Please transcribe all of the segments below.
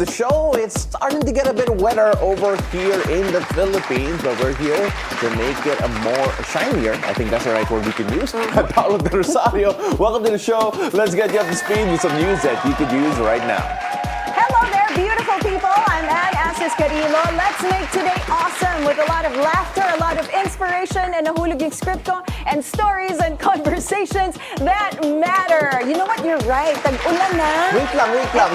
the show. It's starting to get a bit wetter over here in the Philippines, but we're here to make it a more shinier. I think that's the right word we can use. Paolo del Rosario, welcome to the show. Let's get you up to speed with some news that you could use right now. Hello there, beautiful people. I'm Anne Asis-Carilo. Let's make today awesome with a lot of laughter, a lot of inspiration, and nahulog yung script ko, and stories and conversations that matter. You know what? You're right. Tag-ulan na. Wait lang.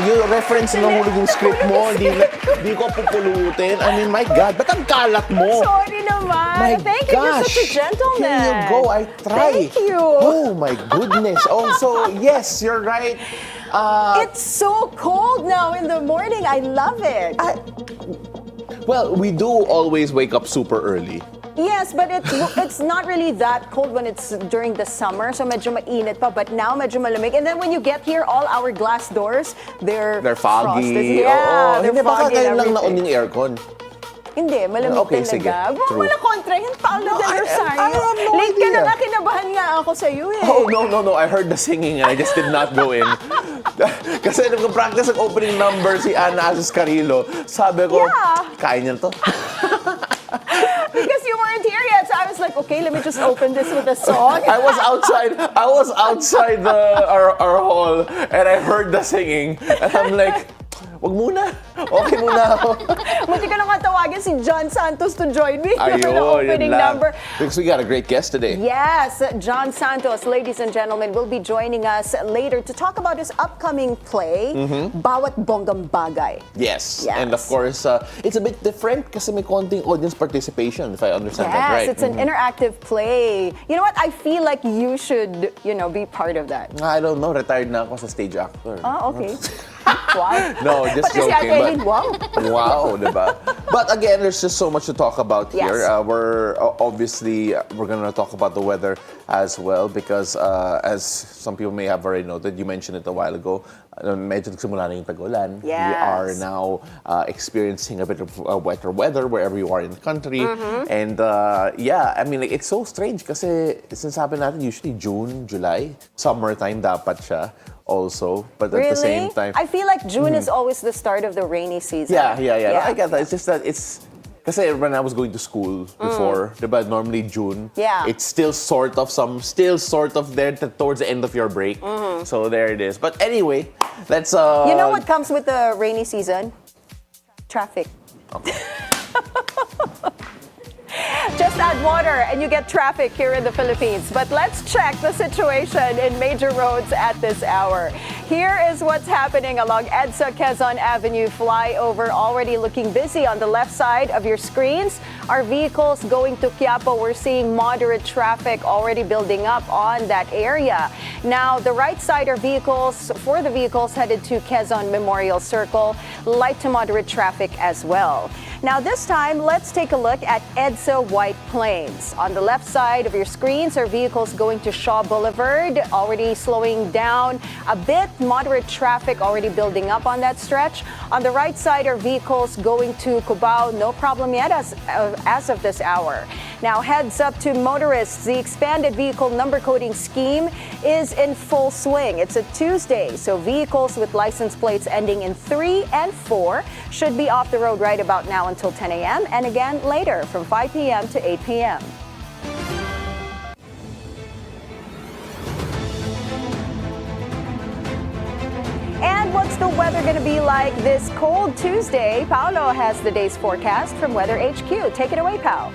Yung reference na nahulog yung script mo, di ko pupulutin. I mean, my God, ba't ang kalat mo? Sorry naman. My Thank you. You're gosh. such a gentleman. Here you go. I try. Thank you. Oh, my goodness. Oh, so, yes, you're right. It's so cold now in the morning. I love it. Well, we do always wake up super early. Yes, but it's not really that cold when it's during the summer. So medyo mainit pa, but now medyo malamig. And then when you get here, all our glass doors, they're foggy. frosted. Yeah, they're Hindi, baka foggy kayo and lang naon everything. yung aircon. Hindi, malamig Okay, talaga. sige. True. Wala kontra yun, Paolo del Rosario. I have no Late ka idea. na nga, kinabahan nga ako sa'yo eh. Oh, no. I heard the singing and I just did not go in. Kasi nag-practice ang opening number si Anne Asis-Carilo. Sabi ko, kain niya to. Because you weren't here yet, so I was like, okay, let me just open this with a song. I was outside our hall and I heard the singing and I'm like, wag muna. Okay muna ako. Buti ka naman tawagin si John Santos to join me for the Ayun, opening yun lang. number. Because we got a great guest today. Yes, Jon Santos, ladies and gentlemen, will be joining us later to talk about his upcoming play, Bawat Bonggang Bagay. Yes. And of course, it's a bit different kasi may konting audience participation, if I understand that right. Yes, it's an interactive play. You know what? I feel like you should, be part of that. I don't know, retired na ako sa stage actor. Oh, okay. Wow. No, just Pati si joking. Ate Eileen, wow. Wow, diba? But again, there's just so much to talk about here. Yes. We're gonna talk about the weather as well because as some people may have already noted, you mentioned it a while ago, medyo nagsimula na yung tag-ulan. Yes. We are now experiencing a bit of wetter weather wherever you are in the country. And I mean, like, it's so strange kasi sinasabi natin usually June, July, summertime dapat siya. Also, but at the same time, I feel like June is always the start of the rainy season. Yeah. I get that. It's just that kasi when I was going to school before, diba, normally June, it's still sort of there towards the end of your break. So there it is. But anyway, let's You know what comes with the rainy season? Traffic. Okay. Just add water and you get traffic here in the Philippines. But let's check the situation in major roads at this hour. Here is what's happening along EDSA Quezon Avenue flyover, already looking busy on the left side of your screens. Our vehicles going to Quiapo, we're seeing moderate traffic already building up on that area. Now, the right side are vehicles headed to Quezon Memorial Circle, light to moderate traffic as well. Now, this time, let's take a look at EDSA White Plains. On the left side of your screens are vehicles going to Shaw Boulevard, already slowing down a bit, moderate traffic already building up on that stretch. On the right side are vehicles going to Cubao, no problem yet as of this hour. Now, heads up to motorists, the expanded vehicle number coding scheme is in full swing. It's a Tuesday, so vehicles with license plates ending in 3 and 4 should be off the road right about now until 10 a.m. and again later from 5 p.m. to 8 p.m. And what's the weather going to be like this cold Tuesday? Paolo has the day's forecast from Weather HQ. Take it away, Pao.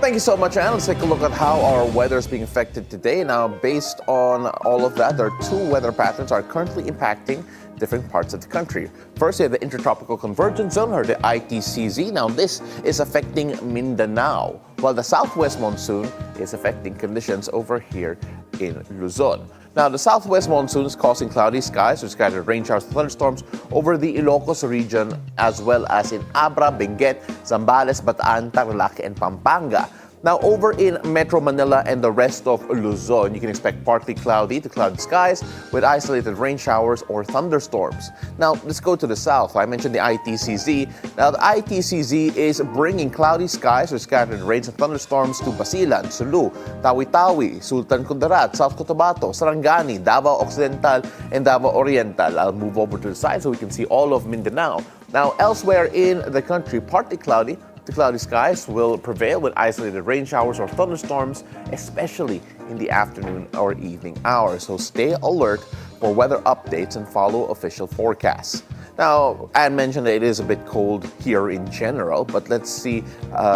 Thank you so much, Anne. Let's take a look at how our weather is being affected today. Now, based on all of that, there are two weather patterns are currently impacting different parts of the country. First, you have the Intertropical Convergence Zone, or the ITCZ. Now, this is affecting Mindanao, while the southwest monsoon is affecting conditions over here in Luzon. Now, the southwest monsoon is causing cloudy skies with scattered rain showers and thunderstorms over the Ilocos region, as well as in Abra, Benguet, Zambales, Bataan, Tarlac, and Pampanga. Now, over in Metro Manila and the rest of Luzon, you can expect partly cloudy to cloudy skies with isolated rain showers or thunderstorms. Now, let's go to the south. I mentioned the ITCZ. Now, the ITCZ is bringing cloudy skies with scattered rains and thunderstorms to Basilan, Sulu, Tawi-Tawi, Sultan Kudarat, South Cotabato, Sarangani, Davao Occidental, and Davao Oriental. I'll move over to the side so we can see all of Mindanao. Now, elsewhere in the country, partly cloudy to cloudy skies will prevail with isolated rain showers or thunderstorms, especially in the afternoon or evening hours. So stay alert for weather updates and follow official forecasts. Now, Anne mentioned that it is a bit cold here in general, but let's see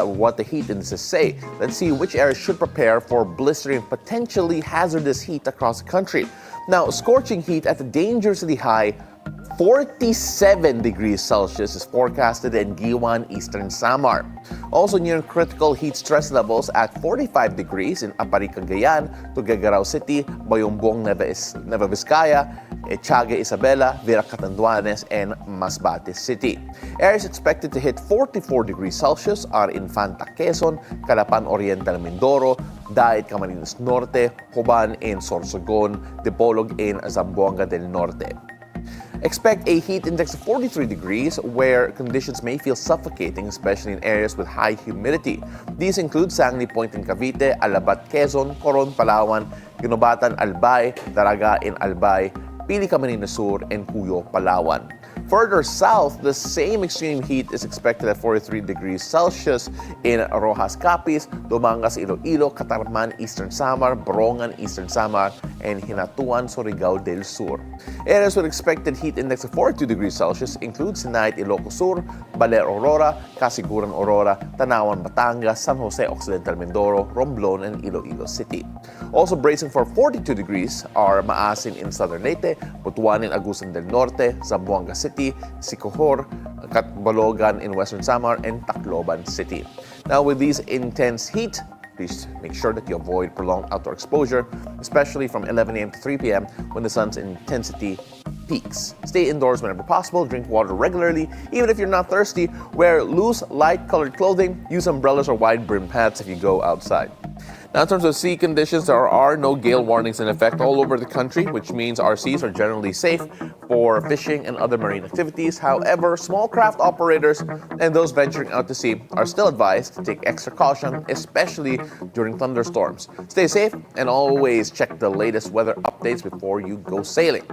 what the heat indices say. Let's see which areas should prepare for blistering, potentially hazardous heat across the country. Now, scorching heat at a dangerously high 47 degrees Celsius is forecasted in Giwan, Eastern Samar. Also near critical heat stress levels at 45 degrees in Apari, Cagayan, Tuguegarao City, Bayumbong, Nueva Vizcaya, Etiaga, Isabela, Vera Catanduanes, and Masbate City. Areas expected to hit 44 degrees Celsius are Infanta, Quezon, Calapan Oriental, Mindoro, Daet, Camarines Norte, Joban in Sorsogon, Dipolog in Zamboanga del Norte. Expect a heat index of 43 degrees where conditions may feel suffocating, especially in areas with high humidity. These include Sangli Point in Cavite, Alabat, Quezon, Coron, Palawan, Ginobatan, Albay, Daraga in Albay, Pili, Camarines Sur, and Cuyo, Palawan. Further south, the same extreme heat is expected at 43 degrees Celsius in Rojas, Capiz, Dumangas, Iloilo, Catarman, Eastern Samar, Borongan, Eastern Samar, and Hinatuan, Surigao del Sur. Areas with expected heat index of 42 degrees Celsius include Sinait, Ilocos Sur, Baler, Aurora, Casiguran, Aurora, Tanawan, Batangas, San Jose, Occidental Mindoro, Romblon, and Iloilo City. Also bracing for 42 degrees are Maasin in Southern Leyte, Butuan in Agusan del Norte, Zamboanga City, Siquijor, Catbalogan in Western Samar, and Tacloban City. Now, with these intense heat, please make sure that you avoid prolonged outdoor exposure, especially from 11 a.m. to 3 p.m. when the sun's intensity peaks. Stay indoors whenever possible, drink water regularly. Even if you're not thirsty, wear loose, light-colored clothing, use umbrellas or wide-brimmed hats if you go outside. Now, in terms of sea conditions, there are no gale warnings in effect all over the country, which means our seas are generally safe for fishing and other marine activities. However, small craft operators and those venturing out to sea are still advised to take extra caution, especially during thunderstorms. Stay safe and always check the latest weather updates before you go sailing.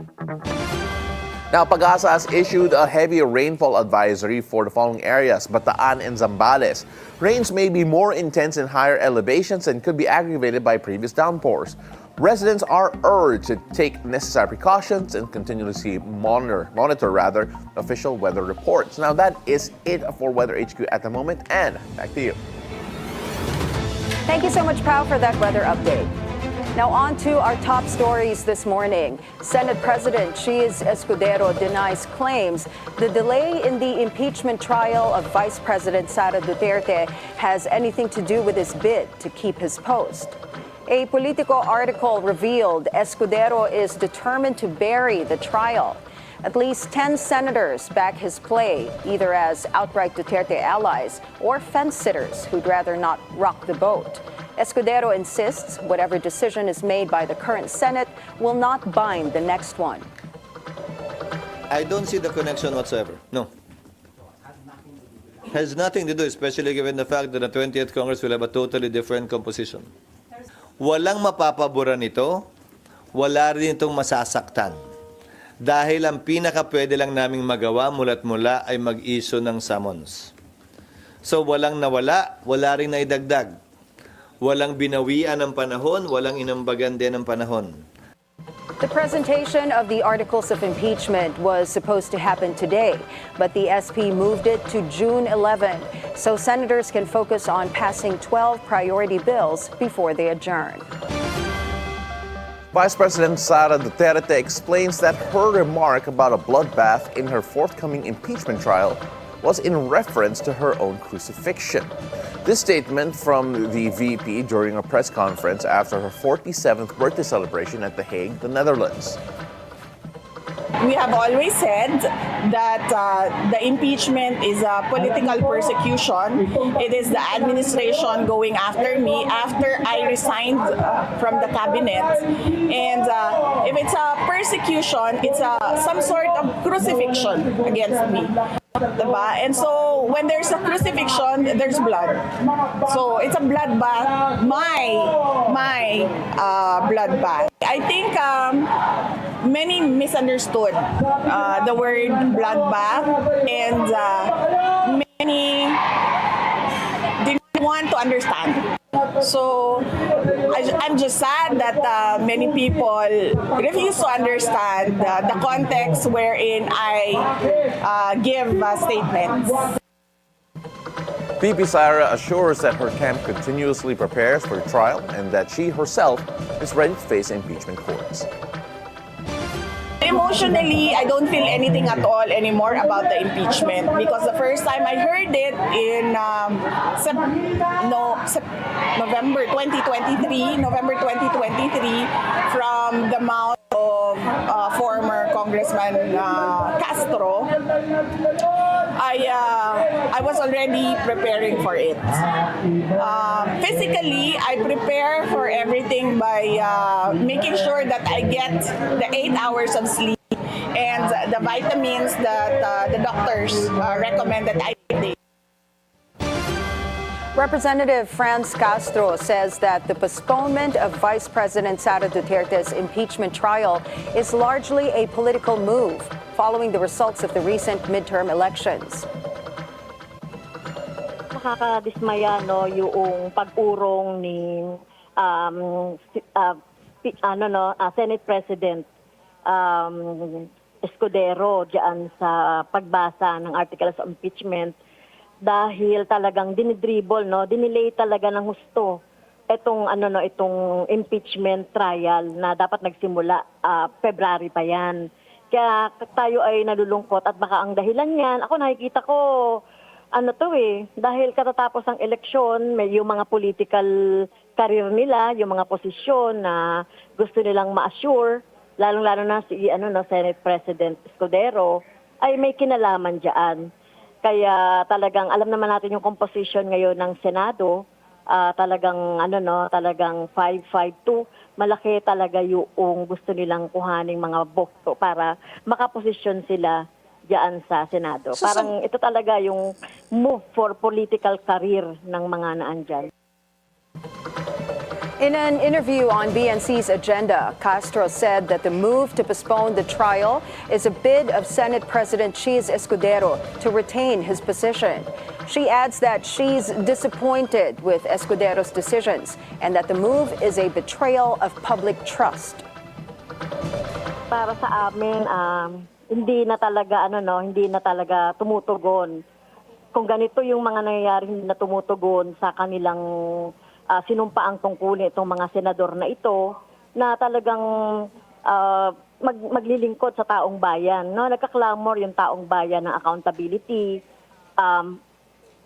Now, Pag-asa has issued a heavy rainfall advisory for the following areas: Bataan and Zambales. Rains may be more intense in higher elevations and could be aggravated by previous downpours. Residents are urged to take necessary precautions and continuously monitor official weather reports. Now, that is it for Weather HQ at the moment. And back to you. Thank you so much, Pao, for that weather update. Now on to our top stories this morning. Senate President Cheese Escudero denies claims the delay in the impeachment trial of Vice President Sara Duterte has anything to do with his bid to keep his post. A Politico article revealed Escudero is determined to bury the trial. At least 10 senators back his play, either as outright Duterte allies or fence-sitters who'd rather not rock the boat. Escudero insists whatever decision is made by the current Senate will not bind the next one. I don't see the connection whatsoever. No. Has nothing to do, especially given the fact that the 20th Congress will have a totally different composition. Walang mapapabura nito, wala rin itong masasaktan. Dahil ang pinaka-pwede lang naming magawa mula't mula ay mag-issue ng summons. So walang nawala, wala rin naidagdag. Walang binawian ng panahon, walang inambagan din ng panahon. The presentation of the articles of impeachment was supposed to happen today, but the SP moved it to June 11, so senators can focus on passing 12 priority bills before they adjourn. Vice President Sara Duterte explains that her remark about a bloodbath in her forthcoming impeachment trial was in reference to her own crucifixion. This statement from the VP during a press conference after her 47th birthday celebration at The Hague, the Netherlands. We have always said that the impeachment is a political persecution. It is the administration going after me after I resigned from the cabinet. And if it's a persecution, it's some sort of crucifixion against me. Diba? And so when there's a crucifixion, there's blood. So it's a bloodbath, my bloodbath. I think many misunderstood the word bloodbath, and many didn't want to understand. So I'm just sad that many people refuse to understand the context wherein I give statements. VP Sara assures that her camp continuously prepares for the trial and that she herself is ready to face impeachment courts. Emotionally, I don't feel anything at all anymore about the impeachment because the first time I heard it in November 2023 from the mouth of former Congressman Castro, I was already preparing for it. Physically, I prepare for everything by making sure that I get the 8 hours of sleep and the vitamins that the doctors recommend that I take. Representative Franz Castro says that the postponement of Vice President Sara Duterte's impeachment trial is largely a political move following the results of the recent midterm elections. Nakakadismaya yung pag-urong ni Senate President Escudero diyan sa pagbasa ng articles of impeachment dahil talagang dinelay talaga ng husto itong impeachment trial na dapat nagsimula February pa yan. Kaya tayo ay nalulungkot at baka ang dahilan niyan, ako nakikita ko dahil katatapos ng eleksyon, may yung mga political career nila, yung mga posisyon na gusto nilang ma-assure, lalong-lalo na si Senate President Escudero, ay may kinalaman diyan. Kaya talagang alam naman natin yung composition ngayon ng Senado, talagang 552, malaki talaga yung gusto nilang kuhaning mga boto para makaposisyon sila diyan sa Senado. Parang ito talaga yung move for political career ng mga naandyan. In an interview on BNC's Agenda, Castro said that the move to postpone the trial is a bid of Senate President Cheese Escudero to retain his position. She adds that she's disappointed with Escudero's decisions and that the move is a betrayal of public trust. Para sa amin, hindi na talaga tumutugon. Kung ganito yung mga nangyayari, hindi na tumutugon sa kanilang sinumpaang tungkulin itong mga senador na ito na talagang maglilingkod sa taong bayan. Nagkaklamor yung taong bayan ng accountability.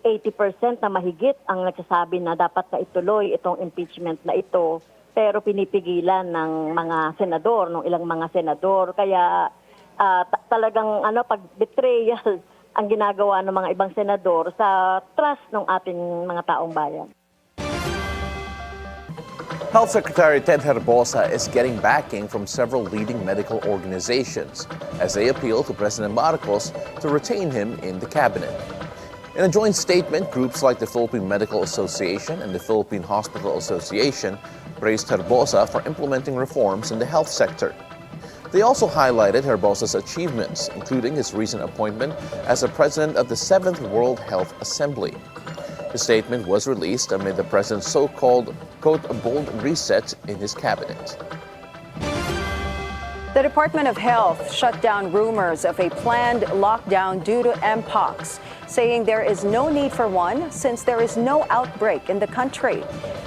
80% na mahigit ang nagsasabi na dapat na ituloy itong impeachment na ito, pero pinipigilan ng mga senador, ng ilang mga senador. Kaya talagang pag-betrayal ang ginagawa ng mga ibang senador sa trust ng ating mga taong bayan. Health Secretary Ted Herbosa is getting backing from several leading medical organizations as they appeal to President Marcos to retain him in the cabinet. In a joint statement, groups like the Philippine Medical Association and the Philippine Hospital Association praised Herbosa for implementing reforms in the health sector. They also highlighted Herbosa's achievements, including his recent appointment as the president of the 7th World Health Assembly. The statement was released amid the president's so-called, quote, bold reset in his cabinet. The Department of Health shut down rumors of a planned lockdown due to Mpox, saying there is no need for one since there is no outbreak in the country.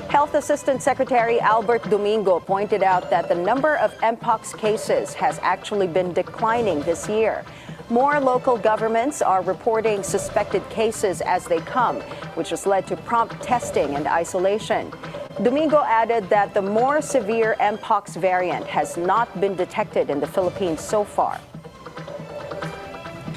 Health Assistant Secretary Albert Domingo pointed out that the number of Mpox cases has actually been declining this year. More local governments are reporting suspected cases as they come, which has led to prompt testing and isolation. Domingo added that the more severe Mpox variant has not been detected in the Philippines so far.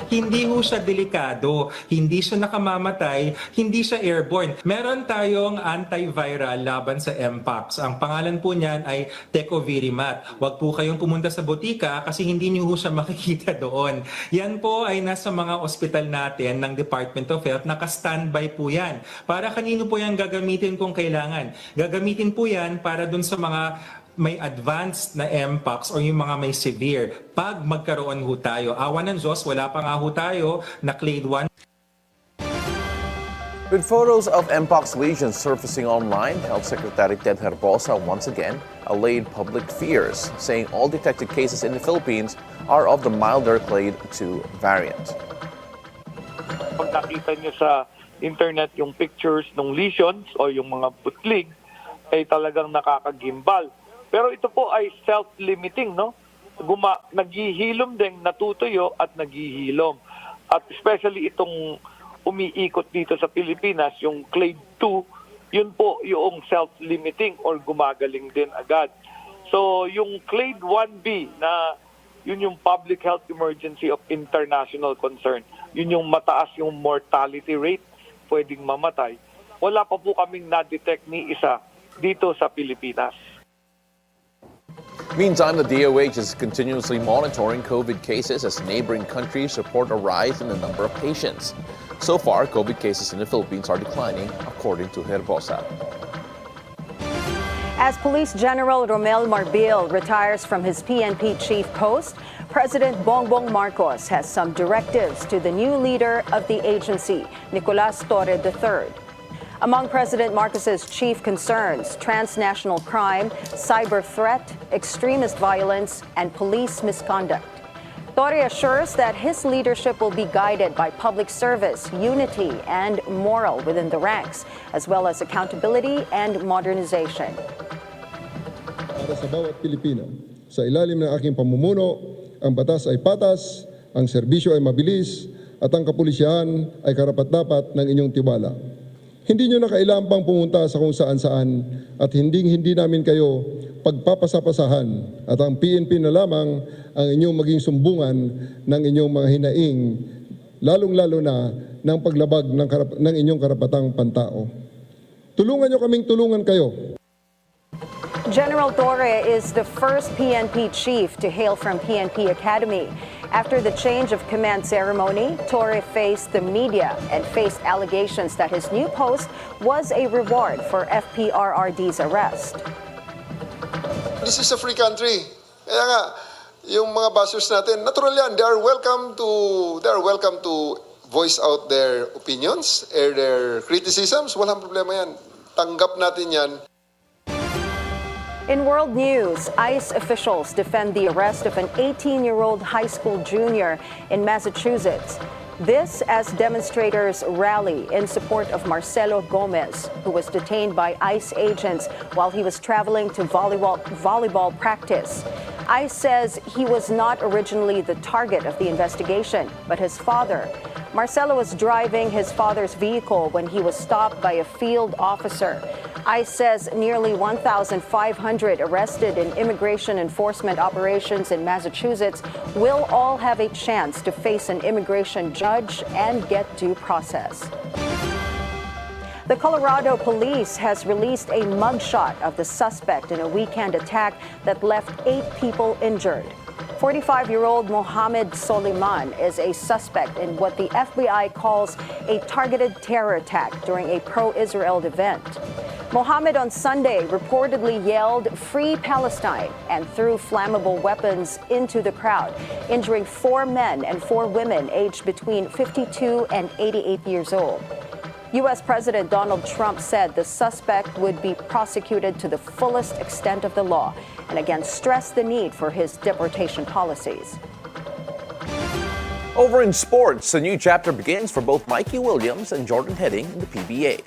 hindi ho siya delikado, hindi siya nakamamatay, hindi siya airborne. Meron tayong antiviral laban sa Mpox. Ang pangalan po niyan ay Tecovirimat. Huwag po kayong pumunta sa botika kasi hindi niyo ho siya makikita doon. Yan po ay nasa mga ospital natin ng Department of Health. Naka-standby po yan. Para kanino po yan gagamitin kung kailangan? Gagamitin po yan para dun sa mga may advanced na Mpox o yung mga may severe. Pag magkaroon ho tayo, awa ng Diyos, wala pa nga ho tayo na clade 1. With photos of Mpox lesions surfacing online, Health Secretary Ted Herbosa once again allayed public fears, saying all detected cases in the Philippines are of the milder clade 2 variant. Pag nakita nyo sa internet yung pictures ng lesions o yung mga butlig, ay talagang nakakagimbal. Pero ito po ay self-limiting, no? Naghihilom din, natutuyo at naghihilom. At especially itong umiikot dito sa Pilipinas, yung clade 2, yun po yung self-limiting or gumagaling din agad. So yung clade 1B na yun yung public health emergency of international concern, yun yung mataas yung mortality rate, pwedeng mamatay. Wala pa po kaming na-detect ni isa dito sa Pilipinas. Meantime, the DOH is continuously monitoring COVID cases as neighboring countries report a rise in the number of patients. So far, COVID cases in the Philippines are declining, according to Herbosa. As Police General Romel Marbil retires from his PNP chief post, President Bongbong Marcos has some directives to the new leader of the agency, Nicolas Torre III. Among President Marcos's chief concerns, transnational crime, cyber threat, extremist violence, and police misconduct. Torre assures that his leadership will be guided by public service, unity, and moral within the ranks, as well as accountability and modernization. Para sa bawat Pilipino, sa ilalim ng aking pamumuno, ang batas ay patas, ang serbisyo ay mabilis, at ang kapulisyahan ay karapat-dapat ng inyong tiwala. Hindi nyo na kailangan pang pumunta sa kung saan-saan at hindi namin kayo pagpapasapasahan at ang PNP na lamang ang inyong maging sumbungan ng inyong mga hinaing, lalong-lalo na ng paglabag ng inyong karapatang pantao. Tulungan nyo kaming tulungan kayo. General Torre is the first PNP chief to hail from PNP Academy. After the change of command ceremony, Torre faced the media and faced allegations that his new post was a reward for FPRRD's arrest. This is a free country. Kaya nga, yung mga bashers natin, natural yan. They are welcome to voice out their opinions, air their criticisms. Walang problema yan. Tanggap natin yan. In world news, ICE officials defend the arrest of an 18-year-old high school junior in Massachusetts. This as demonstrators rally in support of Marcelo Gomez, who was detained by ICE agents while he was traveling to volleyball practice. ICE says he was not originally the target of the investigation, but his father. Marcelo was driving his father's vehicle when he was stopped by a field officer. ICE says nearly 1,500 arrested in immigration enforcement operations in Massachusetts will all have a chance to face an immigration judge and get due process. The Colorado police has released a mugshot of the suspect in a weekend attack that left 8 people injured. 45-year-old Mohammed Soliman is a suspect in what the FBI calls a targeted terror attack during a pro-Israel event. Mohammed on Sunday reportedly yelled, "Free Palestine," and threw flammable weapons into the crowd, injuring 4 men and 4 women aged between 52 and 88 years old. U.S. President Donald Trump said the suspect would be prosecuted to the fullest extent of the law and again stressed the need for his deportation policies. Over in sports, a new chapter begins for both Mikey Williams and Jordan Heading in the PBA.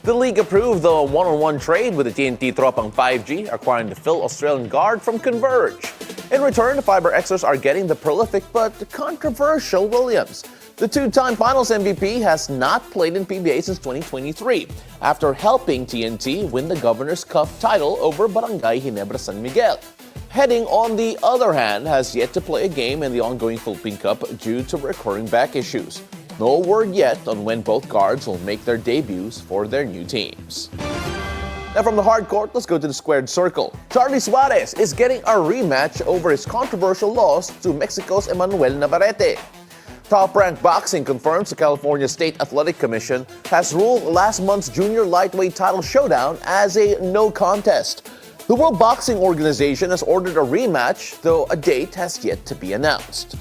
The league approved the one-on-one trade with the TNT Tropang 5G, acquiring the Phil Australian guard from Converge. In return, the Fiber Xers are getting the prolific but controversial Williams. The 2-time Finals MVP has not played in PBA since 2023 after helping TNT win the Governor's Cup title over Barangay Ginebra San Miguel. Heading, on the other hand, has yet to play a game in the ongoing Philippine Cup due to recurring back issues. No word yet on when both guards will make their debuts for their new teams. Now from the hard court, let's go to the squared circle. Charlie Suarez is getting a rematch over his controversial loss to Mexico's Emmanuel Navarrete. Top-ranked boxing confirms the California State Athletic Commission has ruled last month's junior lightweight title showdown as a no contest. The World Boxing Organization has ordered a rematch, though a date has yet to be announced.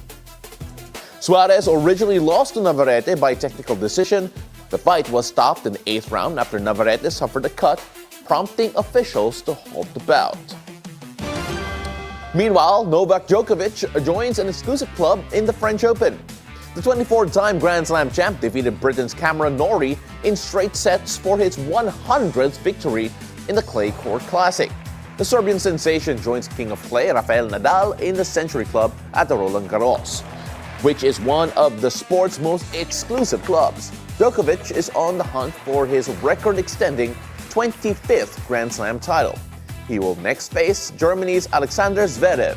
Suarez originally lost to Navarrete by technical decision. The fight was stopped in the 8th round after Navarrete suffered a cut, prompting officials to halt the bout. Meanwhile, Novak Djokovic joins an exclusive club in the French Open. The 24-time Grand Slam champ defeated Britain's Cameron Norrie in straight sets for his 100th victory in the Clay Court Classic. The Serbian sensation joins King of Clay Rafael Nadal in the Century Club at the Roland Garros, which is one of the sport's most exclusive clubs. Djokovic is on the hunt for his record-extending 25th Grand Slam title. He will next face Germany's Alexander Zverev.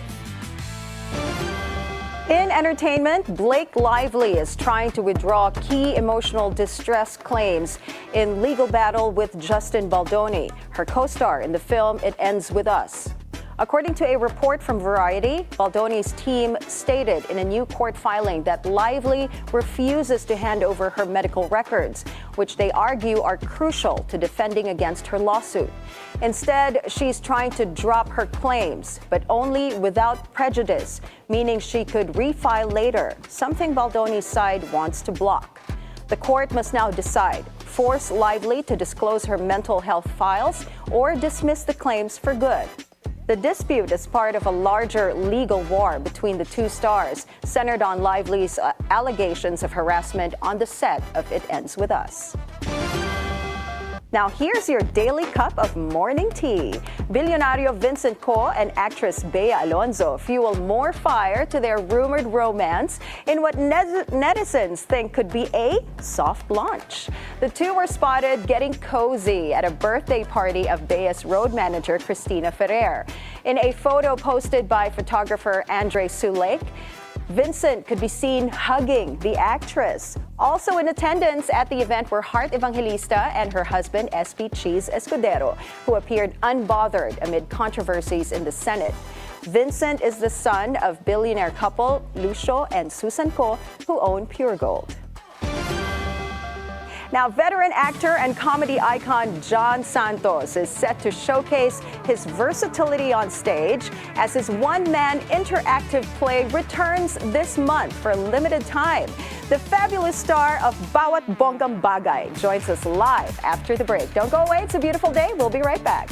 In entertainment, Blake Lively is trying to withdraw key emotional distress claims in legal battle with Justin Baldoni, her co-star in the film It Ends With Us. According to a report from Variety, Baldoni's team stated in a new court filing that Lively refuses to hand over her medical records, which they argue are crucial to defending against her lawsuit. Instead, she's trying to drop her claims, but only without prejudice, meaning she could refile later, something Baldoni's side wants to block. The court must now decide, force Lively to disclose her mental health files or dismiss the claims for good. The dispute is part of a larger legal war between the two stars, centered on Lively's allegations of harassment on the set of It Ends With Us. Now here's your daily cup of morning tea. Bilyonaryo Vincent Co and actress Bea Alonzo fuel more fire to their rumored romance in what netizens think could be a soft launch. The two were spotted getting cozy at a birthday party of Bea's road manager Cristina Ferrer. In a photo posted by photographer Andre Sulek, Vincent could be seen hugging the actress. Also in attendance at the event were Heart Evangelista and her husband SP Cheese Escudero, who appeared unbothered amid controversies in the Senate. Vincent is the son of billionaire couple Lucio and Susan Co, who own Pure Gold. Now, veteran actor and comedy icon Jon Santos is set to showcase his versatility on stage as his one-man interactive play returns this month for a limited time. The fabulous star of Bawat Bonggang Bagay joins us live after the break. Don't go away, it's a beautiful day. We'll be right back.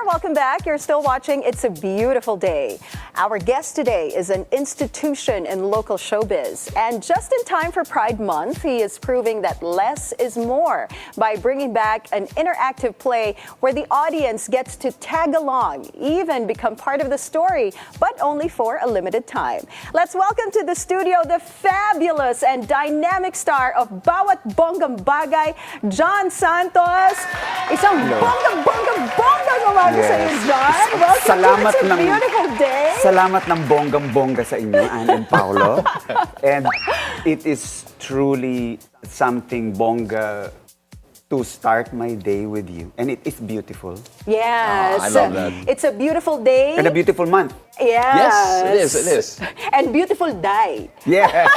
Welcome back. You're still watching It's a Beautiful Day. Our guest today is an institution in local showbiz. And just in time for Pride Month, he is proving that less is more by bringing back an interactive play where the audience gets to tag along, even become part of the story, but only for a limited time. Let's welcome to the studio the fabulous and dynamic star of Bawat Bonggang Bagay, John Santos. Isang bonggang-bonggang-bonggang umaga sa iyo, John. Welcome to It's a Beautiful Day. Salamat ng bonggang-bongga sa inyo, Anne and Paolo. And it is truly something bongga to start my day with you. And it is beautiful. Yes. I love that. It's a beautiful day. And a beautiful month. Yes. Yes, it is. And beautiful day. Yes.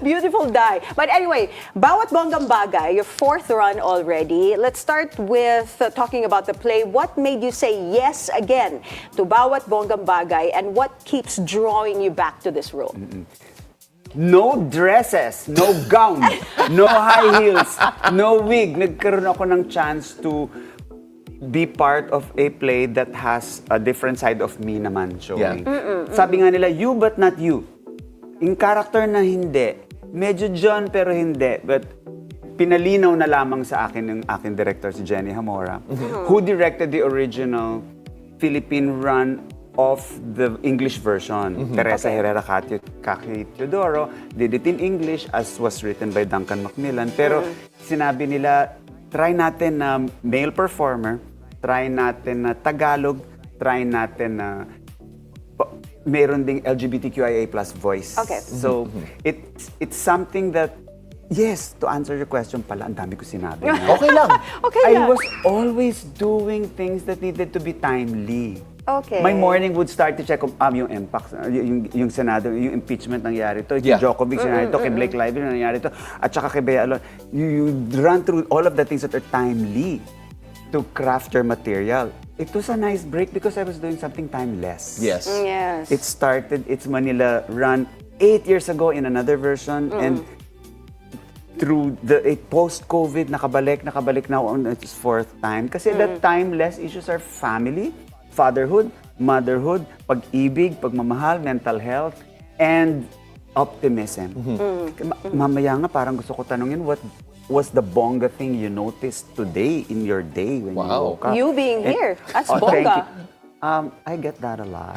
Beautiful die. But anyway, Bawat Bonggang Bagay, your fourth run already. Let's start with talking about the play. What made you say yes again to Bawat Bonggang Bagay, and what keeps drawing you back to this role? No dresses, no gown, no high heels, no wig. Nagkaroon ako ng chance to be part of a play that has a different side of me naman showing. Sabi nga nila, you but not you. Yung character na hindi, medyo John pero hindi, but pinalinaw na lamang sa akin ng aking director si Jenny Hamora, who directed the original Philippine run of the English version. Teresa Herrera Kaki Teodoro did it in English as was written by Duncan Macmillan. Pero sinabi nila, try natin na male performer, try natin na Tagalog, try natin na meron ding LGBTQIA+ voice. Okay. So, it's something that, yes, to answer your question pala, ang dami ko sinabi. Okay lang. Okay I lang. was always doing things that needed to be timely. Okay. My morning would start to check yung MPAC, yung Senado, yung impeachment nangyari to, Yeah. kay Djokovic nangyari to, kay Blake Lively nangyari to, at saka kay Bea Alon. You run through all of the things that are timely to craft your material. It was a nice break because I was doing something timeless. Yes. Yes. It started its Manila run 8 years ago in another version, and through the post-COVID, nakabalik now on its fourth time. Kasi the timeless issues are family, fatherhood, motherhood, pag-ibig, pagmamahal, mental health, and optimism. Mamaya nga parang gusto ko tanungin, what was the bongga thing you noticed today in your day when you Wow. woke up? You being here as Thank bongga. you. I get that a lot.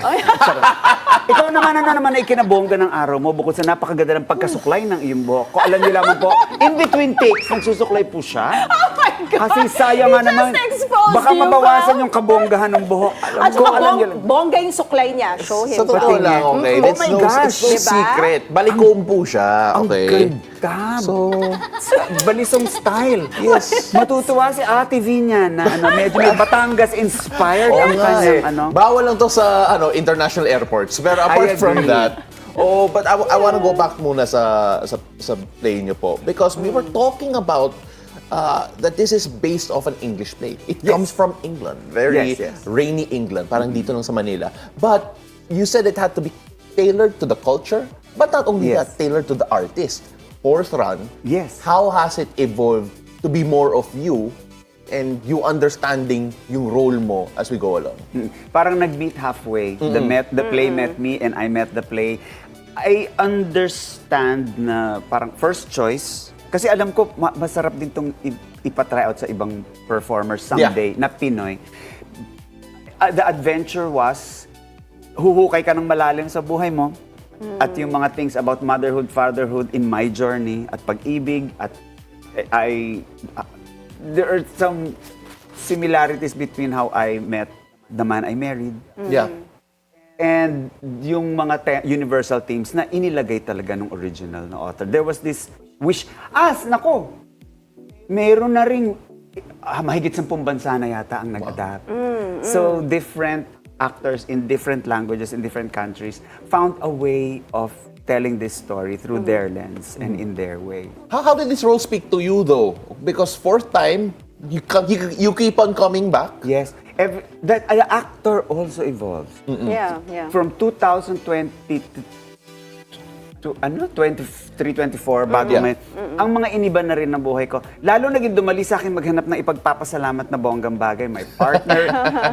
Ikaw naman, ano naman ay kinabongga ng araw mo bukod sa napakaganda ng pagkasuklay ng iyong buhok. Kung alam niyo lamang po, in between takes, nagsusuklay po siya. Oh my God! Kasi sayang nga He naman, just exposed baka you, mabawasan Pao. yung kabonggahan ng buhok. At Kung saka alam niyo lang. bongga yung suklay niya. Show him. Sa totoo Patingin. lang, okay? Oh It's my no, gosh. it's no Diba? secret. Balikom po siya, Ang okay? ganda. So, Balisong style. Yes. Matutuwa si Ate V niya na medyo may Batangas-inspired oo ang nga kanyang eh. Bawal lang to sa international airports. Pero apart from agree. that, but I want to go back muna sa play niyo po. Because we were talking about that this is based off an English play. It comes from England. Very Yes. rainy England. Parang dito lang sa Manila. But you said it had to be tailored to the culture. But not only Yes. that, tailored to the artist. Fourth run, Yes. how has it evolved to be more of you and you understanding yung role mo as we go along? Parang nag-meet halfway. The play met me and I met the play. I understand na parang first choice. Kasi alam ko, masarap din itong ipatry out sa ibang performers someday na Pinoy. The adventure was, huhukay ka ng malalim sa buhay mo at yung mga things about motherhood, fatherhood in my journey at pag-ibig at there are some similarities between how I met the man I married. Yeah. And yung mga universal themes na inilagay talaga ng original na author. There was this wish, nako, meron na rin, mahigit 10 bansa na yata ang nag-adapt. So different actors in different languages, in different countries, found a way of telling this story through their lens and in their way. How did this role speak to you though? Because fourth time, you keep on coming back. Yes. The actor also evolves. Yeah. From 2020 to 23, 24 bago may ang mga iniba na rin ng buhay ko. Lalo naging dumali sa akin maghanap ng ipagpapasalamat na bonggang bagay. My partner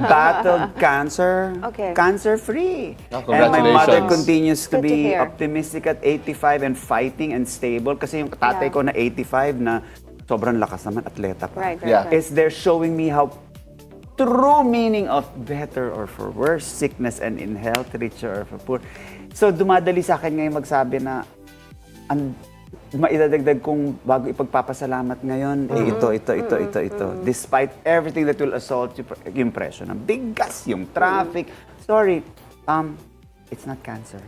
battled cancer. Okay. Cancer-free. Oh, And my mother congratulations. continues to Good to be hear. optimistic at 85 and fighting and stable. Kasi yung tatay ko na 85 na sobrang lakas naman, atleta pa. Right. Yeah. Is they're showing me how true meaning of better or for worse, sickness and in health, richer or for poor. So dumadali sa akin ngayon magsabi na maidadagdag kong bago ipagpapasalamat ngayon, ito. Despite everything that will assault you, yung presyo ng bigas, yung traffic. Sorry, it's not cancer.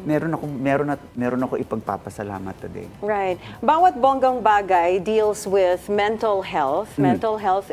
Meron ako ipagpapasalamat today. Right. Bawat Bonggang Bagay deals with mental health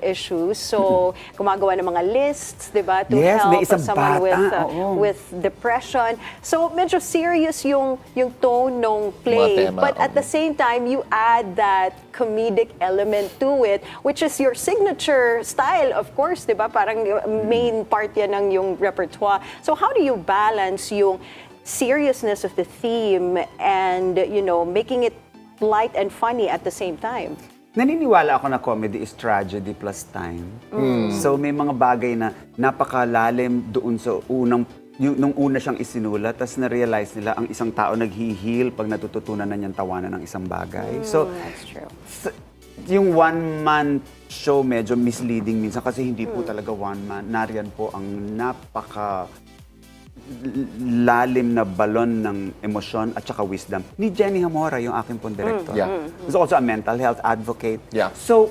issues. So, gumagawa ng mga lists, 'di ba, to Yes, may help isang someone bata, oo. with depression. So, medyo serious yung tone ng play. Mga tema, But at the same time, you add that comedic element to it, which is your signature style, of course, 'di ba? Parang main part yan ng yung repertoire. So, how do you balance yung seriousness of the theme and, making it light and funny at the same time? Naniniwala ako na comedy is tragedy plus time. So may mga bagay na napakalalim doon sa nung una siyang isinulat, tapos na-realize nila ang isang tao nag-heal pag natututunan na niyang tawanan ng isang bagay. So, That's true. yung one-man show medyo misleading minsan kasi hindi po talaga one-man. Nariyan po ang lalim na balon ng emosyon at saka wisdom ni Jenny Hamora, yung aking pong director. Yeah. Who's also a mental health advocate. Yeah. So,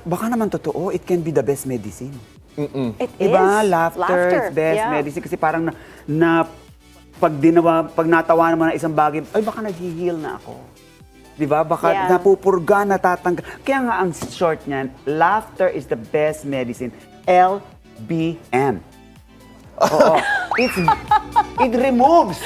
baka naman totoo, it can be the best medicine. It Diba? is. Laughter is best yeah. medicine. Kasi parang pag natawa naman ng isang bagay, ay baka nag-heal na ako. Diba? Baka Yeah. napupurga, natatanggal. Kaya nga ang short niyan, laughter is the best medicine. LBM. Oo. It removes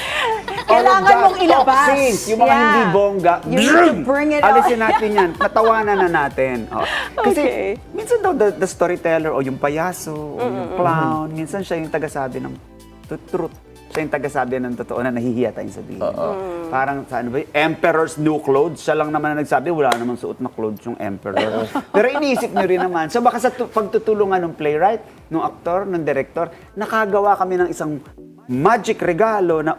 all of Kailangan that mong ilabas. toxins. Yung mga Yeah. hindi bongga, You need to bring it out. alisin natin yan. Natawanan na natin. Oh. Kasi Okay. minsan daw the storyteller o yung payaso o yung clown, minsan siya yung tagasabi ng truth. Siya yung tagasabi ng totoo na nahihiya tayong sabihin. Parang sa Emperor's New Clothes, siya lang naman na nagsabi, wala namang suot na clothes yung Emperor. Pero iniisip niyo rin naman. So baka sa pagtutulungan ng playwright, ng aktor, ng director, nakagawa kami ng isang magic regalo na,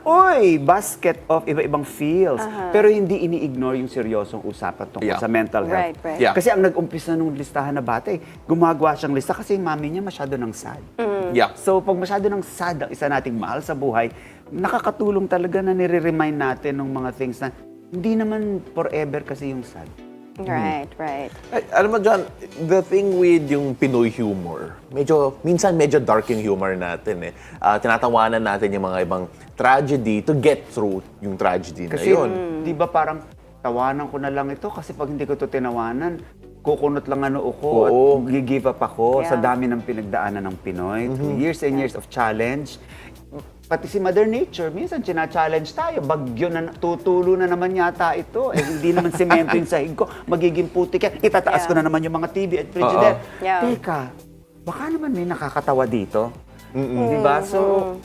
basket of iba-ibang feels. Pero hindi ini-ignore yung seryosong usapan tungkol sa mental health. Right. Yeah. Kasi ang nag-umpisa nung listahan na bata, gumagawa siyang lista kasi yung mami niya masyado ng sad. Yeah. So, pag masyado ng sad ang isa nating mahal sa buhay, nakakatulong talaga na nire-remind natin ng mga things na hindi naman forever kasi yung sad. Right. Ay, alam mo, John, the thing with yung Pinoy humor, minsan medyo dark yung humor natin eh. Tinatawanan natin yung mga ibang tragedy to get through yung tragedy na Kasi, yun. di ba parang tawanan ko na lang ito kasi pag hindi ko ito tinawanan, kukunot lang ano ako at gi-give up ako sa dami ng pinagdaanan ng Pinoy. Through years and years of challenge. Pati si Mother Nature, minsan challenge tayo. Bagyo na, tutulo na naman yata ito. Hindi naman semento yung sahig ko. Magiging putik yan. Itataas ko na naman yung mga TV at frigidaire. Yeah. Teka, baka naman may nakakatawa dito. Diba? So,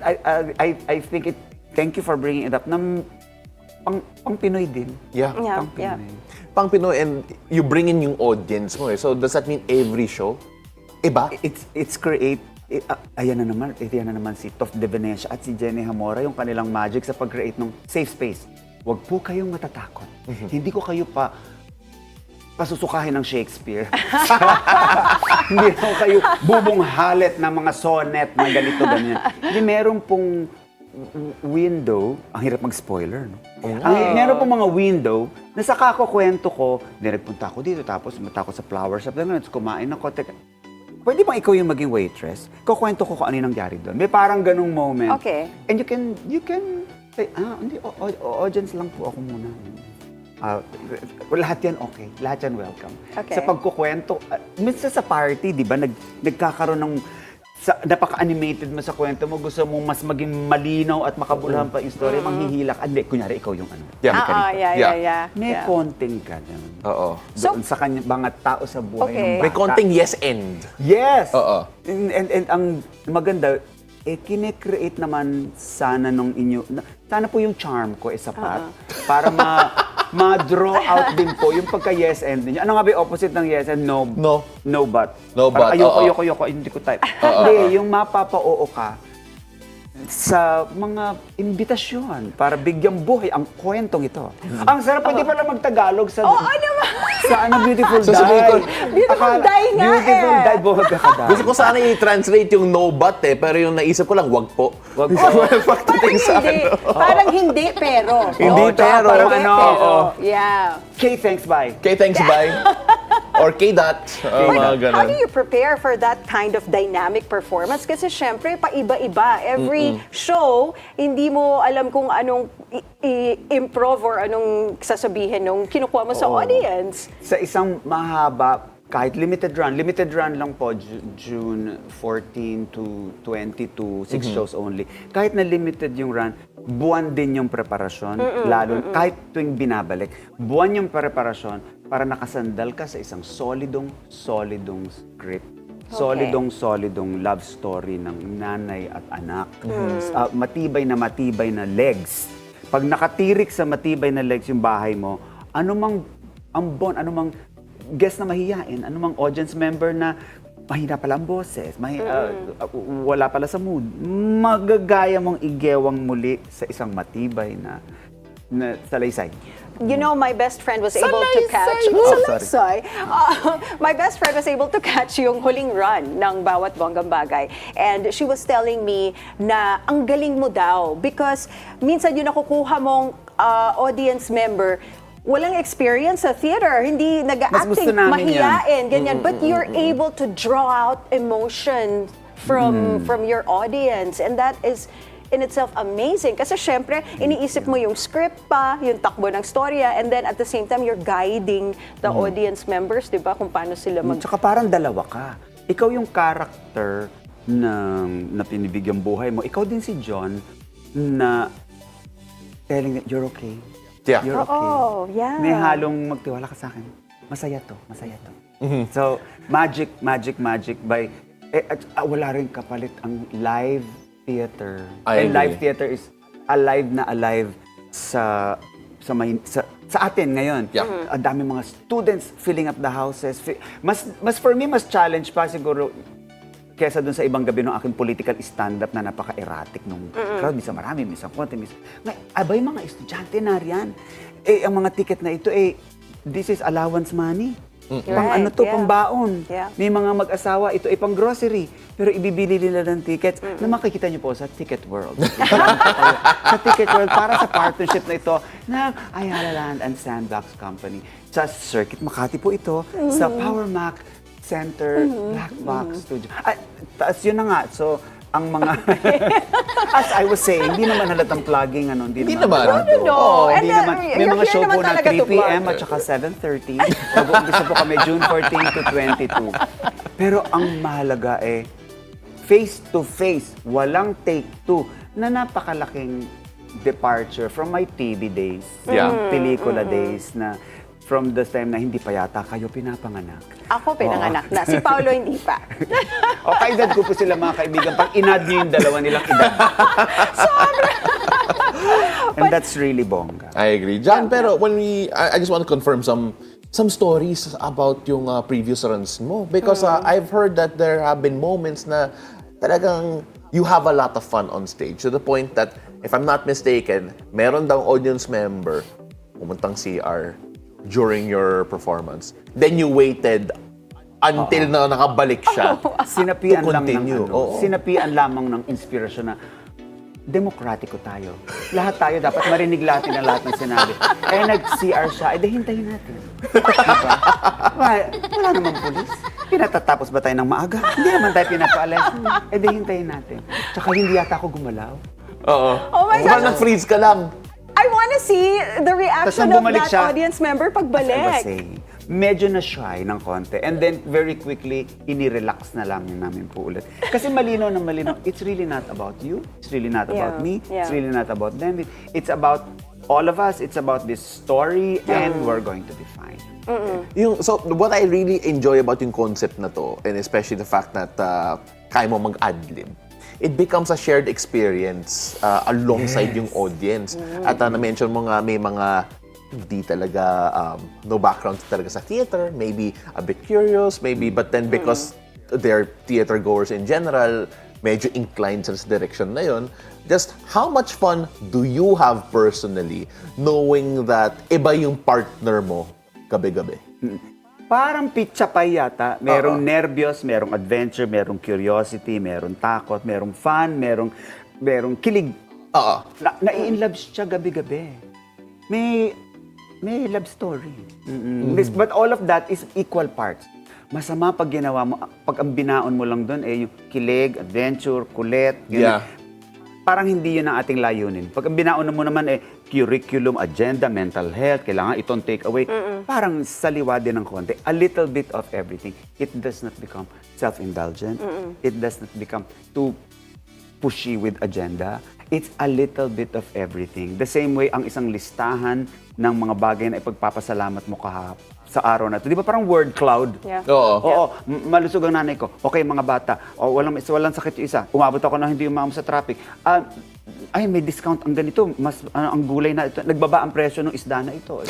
I think thank you for bringing it up. Pang Pinoy din. Yeah. Yeah. Pang Pinoy. Pang Pinoy, and you bring in yung audience mo eh. So does that mean every show? Iba? It's ayan na naman si Tof de Venecia at si Jenny Hamora, yung kanilang magic sa pag-create ng safe space. Huwag po kayong matatakot. Hindi ko kayo pasusukahin ng Shakespeare. Hindi ko kayo bubunghalit ng mga sonnet na ganito, ganyan. Hindi, meron pong window, ang hirap mag-spoiler, no? Meron pong mga window na sa kakukwento ko, nagpunta ako dito, tapos mata ko sa flower shop, kumain ako, pwede bang ikaw yung maging waitress? Kukwento ko kung ano yung nangyari doon. May parang ganung moment. Okay. And you can say, hindi, audience lang po ako muna. Lahat yan okay. Lahat yan welcome. Okay. Sa pagkukwento, minsan sa party, di ba, nagkakaroon ng napaka-animated mo sa kwento mo, gusto mo mas maging malinaw at makabuluhan pa yung story, manghihilak. Hindi, kunyari, ikaw yung ano. Yeah. Yeah. May konting ganun. Oo. Doon sa kanya, mga tao sa buhay Okay. ng bata. May konting yes and. Yes! Oo. And ang maganda, kine-create naman sana nung sana po yung charm ko sapat para ma-draw out din po yung pagka-yes and ninyo. Ano nga ba yung opposite ng yes and no? No but. No but, Ayoko, hindi ko type. Hindi, yung mapapa-oo ka sa mga imbitasyon para bigyang buhay ang kwentong ito. Ang sarap, pwede pala mag-Tagalog sa... Sa Beautiful Die. Beautiful Die nga Beautiful eh. Die, buhay ka die. Gusto ko sana i-translate yung no but eh, pero yung naisip ko lang, wag po. Wag po. Pagdating sa Hindi. ano. Parang hindi, pero. Hindi, Oo, tsaka pero. parang Hindi, ano, pero. oo. Yeah. Okay, thanks, bye. Okay, thanks, bye. Or K-Dot. Mga ganun. How do you prepare for that kind of dynamic performance? Kasi syempre, paiba-iba. Every show, hindi mo alam kung anong i-improve or anong sasabihin nung kinukuha mo sa audience. Sa isang mahaba, kahit limited run lang po, June 14 to 22, 6 shows only. Kahit na limited yung run, buwan din yung preparasyon, lalo kahit tuwing binabalik, buwan yung preparasyon para nakasandal ka sa isang solidong script. Solidong love story ng nanay at anak. Matibay na legs. Pag nakatirik sa matibay na legs yung bahay mo, anumang ambon, anumang guest na mahiyain, anumang audience member na mahina pala ang boses, wala pala sa mood, magagaya mong igewang muli sa isang matibay na salaysay. You know, my best friend was able to catch... my best friend was able to catch yung huling run ng Bawat Bonggang Bagay. And she was telling me na ang galing mo daw because minsan yung nakukuha mong audience member, walang experience sa theater, hindi nag-acting, mahiyain, ganyan. But you're able to draw out emotion from your audience. And that is in itself amazing. Kasi syempre, iniisip mo yung script pa, yung takbo ng storya, and then at the same time, you're guiding the audience members, di ba? Kung paano sila Tsaka parang dalawa ka. Ikaw yung character na pinibigyang buhay mo. Ikaw din si John na telling that you're okay. Yeah. You're okay. Oh, yeah. May halong magtiwala ka sa akin. Masaya to. So, magic by... wala rin kapalit ang live theater. I agree. Live theater is alive na alive sa atin ngayon. Yeah. Ang dami mga students filling up the houses. For me, mas challenge pa siguro kesa dun sa ibang gabi ng aking political stand-up na napaka-erratic nung crowd. Misa marami, misa konti, misa... Abay, mga estudyante na riyan. Ang mga ticket na ito, this is allowance money. Pang ano to, pang baon. Yeah. May mga mag-asawa, ito ay pang grocery. Pero ibibili nila ng tickets na makikita niyo po sa Ticket World. Sa Ticket World, para sa partnership na ito ng Ayala Land and Sandbox Company. Sa Circuit Makati po ito, sa Power Mac Center, Black Box Studio. Taas yun na nga. So, ang mga... As I was saying, hindi naman halatang plugging, Hindi naman. No. Hindi naman. May mga show po na 3 to p.m. at saka 7:30. Mag-uumpisa po kami June 14 to 22. Pero ang mahalaga face-to-face, walang take two, na napakalaking departure from my TV days, pelikula days na from the time na hindi pa yata kayo pinapanganak. Ako pinanganak na. Si Paolo hindi pa. O kaedad ko po sila mga kaibigan. Pag inad niyo yung dalawa nilang edad. And that's really bongga. I agree. John, pero when I just want to confirm some stories about yung previous runs mo. Because I've heard that there have been moments na talagang you have a lot of fun on stage. To the point that, if I'm not mistaken, meron daw audience member pumuntang CR during your performance. Then you waited until na nakabalik siya Sinapian to lang continue. Sinapian lamang ng inspirasyon na demokratiko tayo. Lahat tayo dapat marinig natin ang lahat ng sinabi. Nag-CR siya, hintayin natin. Diba? Wala namang pulis. Pinatatapos ba tayo ng maaga? Hindi naman tayo pinapaalis. Hintayin natin. Tsaka hindi yata ako gumalaw. Oh my Baka gosh. nag-freeze ka lang. I wanna see the reaction of that siya. audience member As I was pagbalik. saying, medyo na-shy ng konti. And then, very quickly, inirelax na lang namin po ulit. Kasi malinaw na malinaw, it's really not about you. It's really not about me. Yeah. It's really not about them. It's about all of us. It's about this story, and we're going to be fine. So, what I really enjoy about yung concept na to, and especially the fact that kaya mo mag-adlib, it becomes a shared experience alongside yung audience. At na-mention mo nga, may mga hindi talaga, no background talaga sa theater, maybe a bit curious, maybe, but then because they're theater goers in general, medyo inclined sa direction na yun. Just how much fun do you have personally knowing that iba yung partner mo gabi-gabi? Parang pizza pie yata. Merong nervyos, merong adventure, merong curiosity, merong takot, merong fun, merong kilig. Na-i-inlove siya gabi-gabi. may love story. But all of that is equal parts. Masama pag ginawa mo, pag ang binaon mo lang doon yung kilig, adventure, kulit, Yeah. parang hindi yun ang ating layunin. Pag ang binaon mo naman curriculum, agenda, mental health, kailangan itong take away, parang saliwa din ng konti. A little bit of everything. It does not become self-indulgent. It does not become too pushy with agenda. It's a little bit of everything. The same way, ang isang listahan ng mga bagay na ipagpapasalamat mo sa araw na ito. Di ba parang word cloud? Yeah. Oo. Malusog ang nanay ko. Okay, mga bata. Walang sakit yung isa. Umabot ako na hindi umahon sa traffic. Ay, may discount ang ganito. Mas ang gulay na ito. Nagbaba ang presyo ng isda na ito.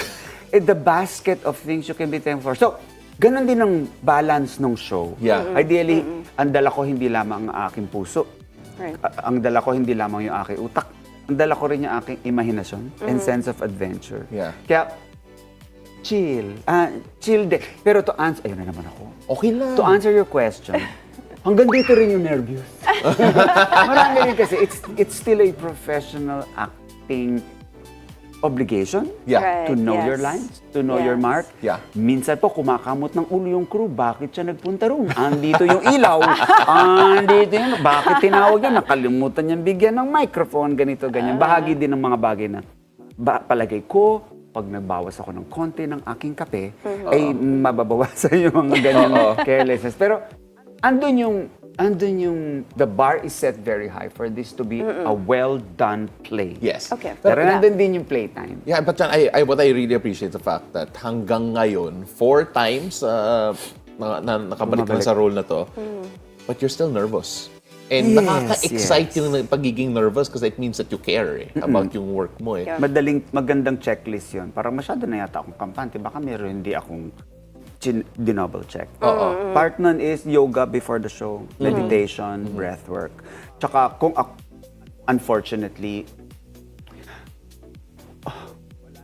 The basket of things you can be thankful for. So, ganun din ang balance ng show. Yeah. Ideally, ang dala ko hindi lamang ang aking puso. Right. Ang dala ko hindi lamang yung aking utak. Ang dala ko rin yung aking imahinasyon and sense of adventure. Yeah. Kaya, chill. Chill din. Pero to answer, ayun na naman ako. Okay lang. To answer your question, hanggang dito rin yung nervous. Marami rin kasi, it's still a professional acting obligation Yeah. Right. to know Yes. your lines, to know your Yes. mark. Yeah. Minsan po, kumakamot ng ulo yung crew. Bakit siya nagpunta roon? Andito yung ilaw. Andito yun. Bakit tinawag yan? Nakalimutan niyang bigyan ng microphone. Ganito, ganyan. Bahagi din ng mga bagay na palagay ko, pag nagbawas ako ng konti ng aking kape, ay mababawasan yung mga ganyan carelessness. Pero andun yung the bar is set very high for this to be a well-done play. Yes. Okay. Pero nandun din yung playtime. Yeah, but John, what I really appreciate the fact that hanggang ngayon, 4 times nakabalik ka sa role na to, but you're still nervous. And Yes, nakaka-excite yung pagiging nervous kasi it means that you care about yung work mo eh. Yeah. Magandang checklist yun. Parang masyado na yata akong kampante. Baka meron hindi akong dinouble check. Part nun is yoga before the show, meditation, breath work. Tsaka kung unfortunately,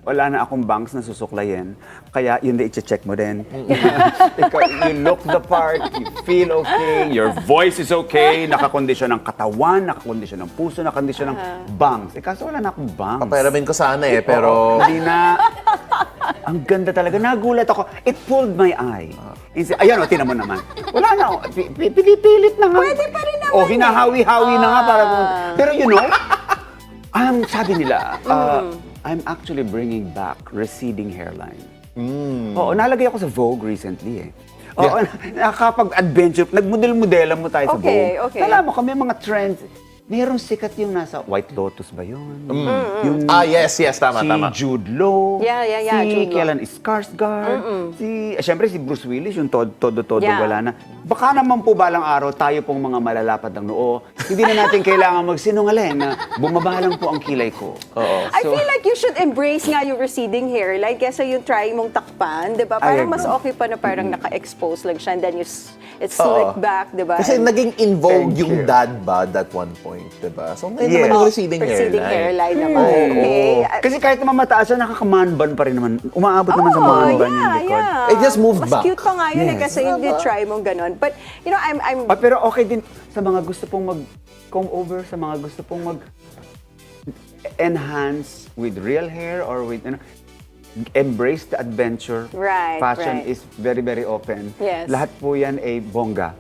wala na akong bangs na susuklayin. Kaya yun din i-check mo din. You look the part, you feel okay, your voice is okay, nakakondisyon ng katawan, nakakondisyon ng puso, nakakondisyon ng bangs. Kaso wala na akong bangs. Papayaramin ko sana pero... Hindi na. Ang ganda talaga. Nagulat ako. It pulled my eye. Ayan o, tinan mo naman. Wala na. Pilipilit na nga. Pwede pa rin naman. O, hinahawi-hawi na nga. Pero you know, sabi nila, I'm actually bringing back receding hairline. Oo, nalagay ako sa Vogue recently eh. Oo, nakakapag-adventure, nagmodel-modelan mo tayo sa Vogue. Okay. Alam mo, kami mga trends. Mayroong sikat yung nasa White Lotus ba yun? Yung yes, tama. si Jude Law, Yeah, si Jude Law. Kellen Skarsgård, siyempre si Bruce Willis, yung todo Yeah. wala na. Baka naman po balang araw, tayo pong mga malalapad ng noo, hindi na natin kailangan magsinungaling na bumaba lang po ang kilay ko. I feel like you should embrace nga yung receding hairline kesa yung try mong takpan, di ba? Parang mas okay pa na parang naka-expose lang siya and then it's slick back, di ba? Kasi And naging in vogue Thank yung you. dad bod at one point, diba? So ngayon Yes. naman yung receding receding hairline naman. Oo. Okay. Kasi kahit naman mataas siya, nakakamanban pa rin naman. Umaabot naman sa manban yung likod. It just moved Mas back. cute pa nga yun Yes. kasi hindi try mong ganun. But, you know, I'm Pero okay din sa mga gusto pong mag-comb over, sa mga gusto pong mag-enhance with real hair or with, embrace the adventure. Right, Fashion right. is very, very open. Yes. Lahat po yan ay bongga.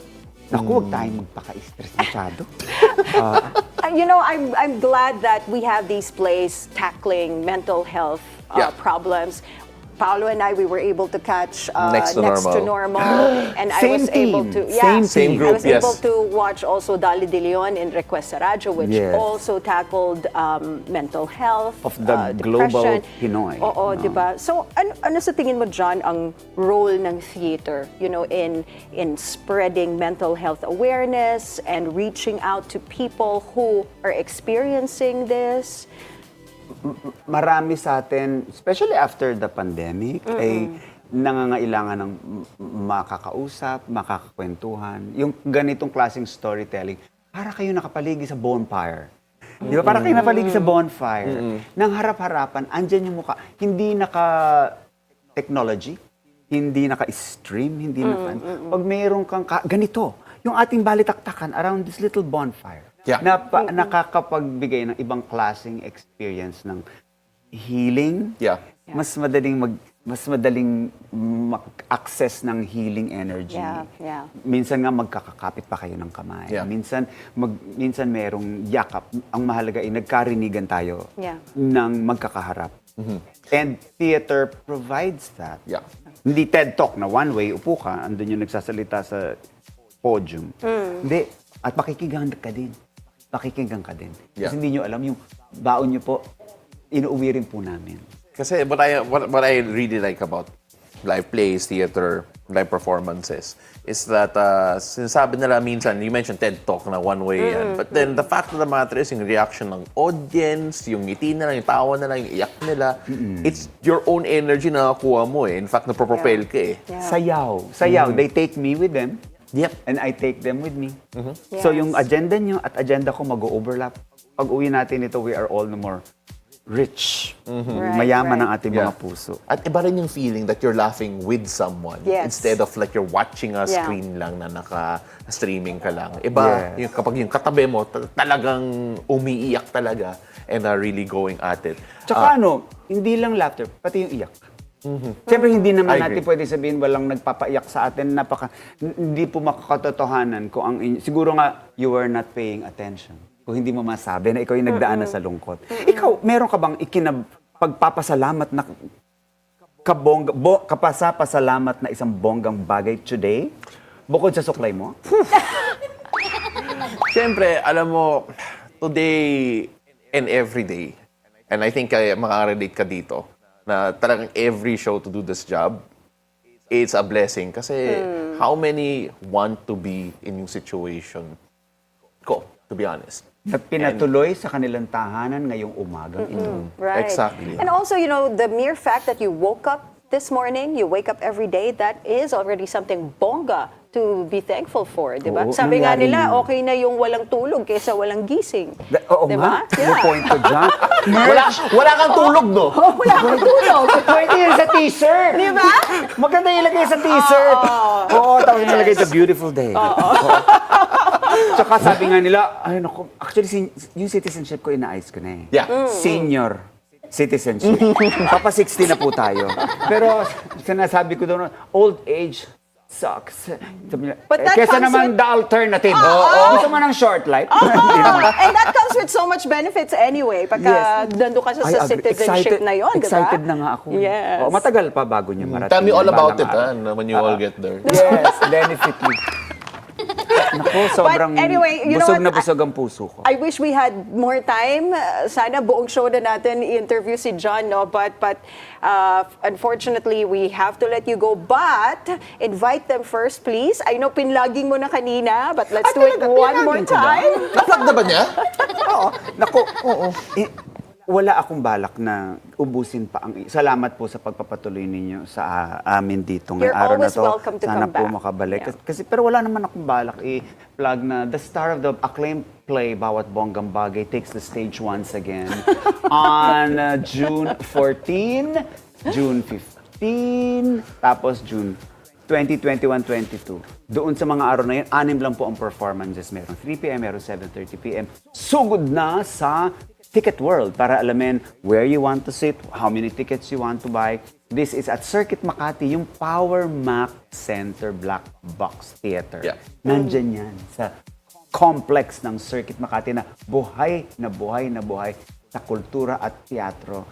Naku, huwag tayong magpaka-stress masyado. you know, I'm glad that we have these plays tackling mental health problems. Paolo and I, we were able to catch Next to Normal. And I Same was able team. to, Same group, I was able yes. to watch also Dali de Leon in Request sa Radyo, which Yes. also tackled mental health, Of the global depression. Pinoy. Oo, di ba? So, ano sa tingin mo, John, ang role ng theater, you know, in spreading mental health awareness and reaching out to people who are experiencing this? Marami sa atin, especially after the pandemic, ay nangangailangan ng makakausap, makakakwentuhan. Yung ganitong klaseng storytelling, para kayo nakapaligi sa bonfire. Di ba? Para kayo napaligi sa bonfire. Nang harap-harapan, andyan yung mukha. Hindi naka-technology, hindi naka-stream, hindi naka... Pag mayroon kang ganito, yung ating balitaktakan around this little bonfire. Yeah. Nakakapagbigay ng ibang klaseng experience ng healing, Yeah. mas madaling mag-access ng healing energy. Yeah. Minsan nga magkakakapit pa kayo ng kamay. Yeah. Minsan merong yakap. Ang mahalaga ay nagkarinigan tayo ng magkakaharap. And theater provides that. Yeah. Hindi TED Talk na one way, upo ka, andun yung nagsasalita sa podium. Hindi. At pakikinggan ka din. Pakikinggan ka din. Yeah. Kasi hindi nyo alam yung baon nyo po, inuuwi rin po namin. Kasi what I really like about live plays, theater, live performances is that sinasabi nila minsan, you mentioned TED Talk na one way yan. But then the fact of the matter is yung reaction ng audience, yung ngiti nila, yung tawa nila, yung iyak nila, it's your own energy na nakuha mo eh. In fact, napropropel ka eh. Sayaw. They take me with them. Yep. And I take them with me. So yung agenda nyo at agenda ko mag-overlap. Pag uwi natin ito, we are all no more rich. Mayaman ang ating mga puso. At iba rin yung feeling that you're laughing with someone instead of like you're watching a screen lang na naka-streaming ka lang. Iba, yung kapag yung katabi mo, talagang umiiyak talaga and are really going at it. Tsaka hindi lang laughter, pati yung iyak. Siyempre, hindi naman I natin agree. pwede sabihin walang nagpapaiyak sa atin. Hindi po makakatotohanan kung siguro nga, you were not paying attention. Kung hindi mo masabi na ikaw yung nagdaan na sa lungkot. Ikaw, meron ka bang pagpapasalamat na kapasapasalamat na isang bonggang bagay today? Bukod sa suklay mo? Siyempre, alam mo, today and every day, and I think makaka-relate ka dito, na talagang every show to do this job, it's a blessing. Kasi how many want to be in yung situation ko, to be honest? At pinatuloy sa kanilang tahanan ngayong umagang ito. Right. Exactly. And also, the mere fact that you woke up this morning, you wake up every day, that is already something bongga to be thankful for, di ba? Oo, Sabi nga nangyari nila, yun. okay na yung walang tulog kaysa walang gising. Oo Di nga, ba? may point ko dyan. Wala kang tulog, no? Wala kang tulog. Pwede yun sa t-shirt. Di ba? Maganda ilagay sa t-shirt. Oo, tapos nilagay sa beautiful day. Tsaka sabi nga nila, actually, yung citizenship ko, inaayos ko na eh. Yeah. Senior citizenship. Papa 60 na po tayo. Pero sinasabi ko doon, old age sucks. Sabi nila, But that kesa comes naman with- the alternative. Gusto mo ng short life? Hindi naman. And that comes with so much benefits anyway, pagka nandun ka sa I agree. citizenship na yon, di ba? Excited na nga ako. Yes. Matagal pa bago niya marating. Tell me all yan, about balang it, araw. when you all get there. Yes, beneficially. Naku, sobrang anyway, you know busog what? na busog ang puso ko. I wish we had more time. Sana buong show na natin i-interview si John, no? But unfortunately, we have to let you go. But invite them first, please. I know pinlaging mo na kanina, but let's do it one more time. Na-plug na ba niya? Oo. Naku, oo. Wala akong balak na ubusin pa ang... Salamat po sa pagpapatuloy ninyo sa amin dito ngayong You're araw na always to. welcome to Sana come po back. makabalik. Yeah. Kasi, pero wala naman akong balak i-plug na the star of the acclaimed play, Bawat Bonggang Bagay, takes the stage once again on June 14, June 15, tapos June 2021-22. Doon sa mga araw na yun, 6 lang po ang performances. Meron 3 p.m., meron 7:30 p.m. Sugod na sa Ticket World para alamin where you want to sit, how many tickets you want to buy. This is at Circuit Makati, yung Power Mac Center Black Box Theater. Yeah. Nandyan yan sa complex ng Circuit Makati na buhay na buhay na buhay sa kultura at teatro.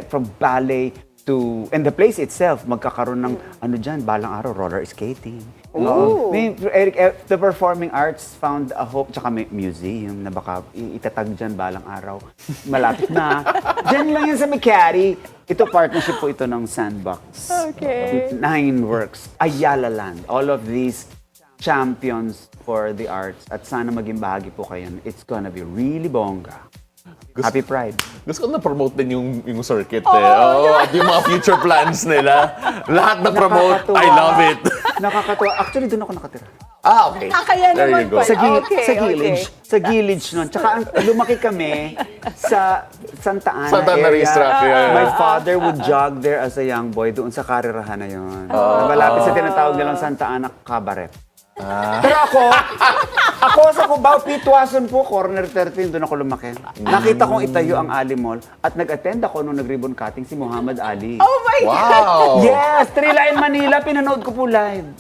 From ballet to... And the place itself, magkakaroon ng dyan, balang araw, roller skating. Ooh. The performing arts found a hope, tsaka may museum na baka itatag dyan balang araw. Malapit na. Dyan lang yan sa Makati. Ito, partnership po ito ng Sandbox. Okay. 9 Works, Ayala Land. All of these champions for the arts. At sana maging bahagi po kayo. It's gonna be really bongga. Happy Pride. Gusto ko na-promote din yung circuit at yung mga future plans nila. Lahat na-promote. I love it. Nakakatuwa. Actually, doon ako nakatira. Okay. Kaya There naman you go. pala. Okay, Sa gilid. Sa gilid nun. Tsaka lumaki kami sa Santa Ana Santa Ana area. Racetrack, yeah. My father would jog there as a young boy doon sa karirahan na yun. Malapit sa tinatawag nilang Santa Ana Cabaret. Pero ako, Ako sa Cubao, Pitwason po, corner 13, doon ako lumaki. Nakita kong itayo ang Ali Mall at nag-attend ako nung nag-ribbon cutting si Muhammad Ali. Oh my God! Wow! Yes, Thrilla in Manila, pinanood ko po live.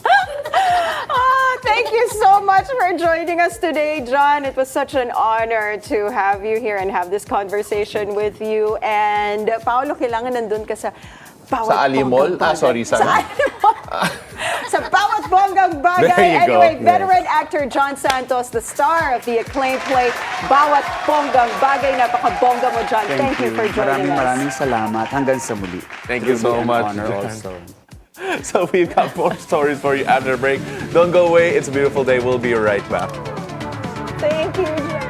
Thank you so much for joining us today, John. It was such an honor to have you here and have this conversation with you. And Paolo, kailangan nandun ka sa Bawat Sa Ali Mall? Bonggang Bagay. Sorry, Sa saan? Ali Mall. Sa Bawat Bonggang Bagay. There you go. Anyway, veteran actor John Santos, the star of the acclaimed play Bawat Bonggang Bagay. Napaka-bongga mo, John. Thank you for joining us. Maraming salamat. Hanggang sa muli. Thank you so Truly an much, honor John. also. So we've got more stories for you after the break. Don't go away. It's a beautiful day. We'll be right back. Thank you, John.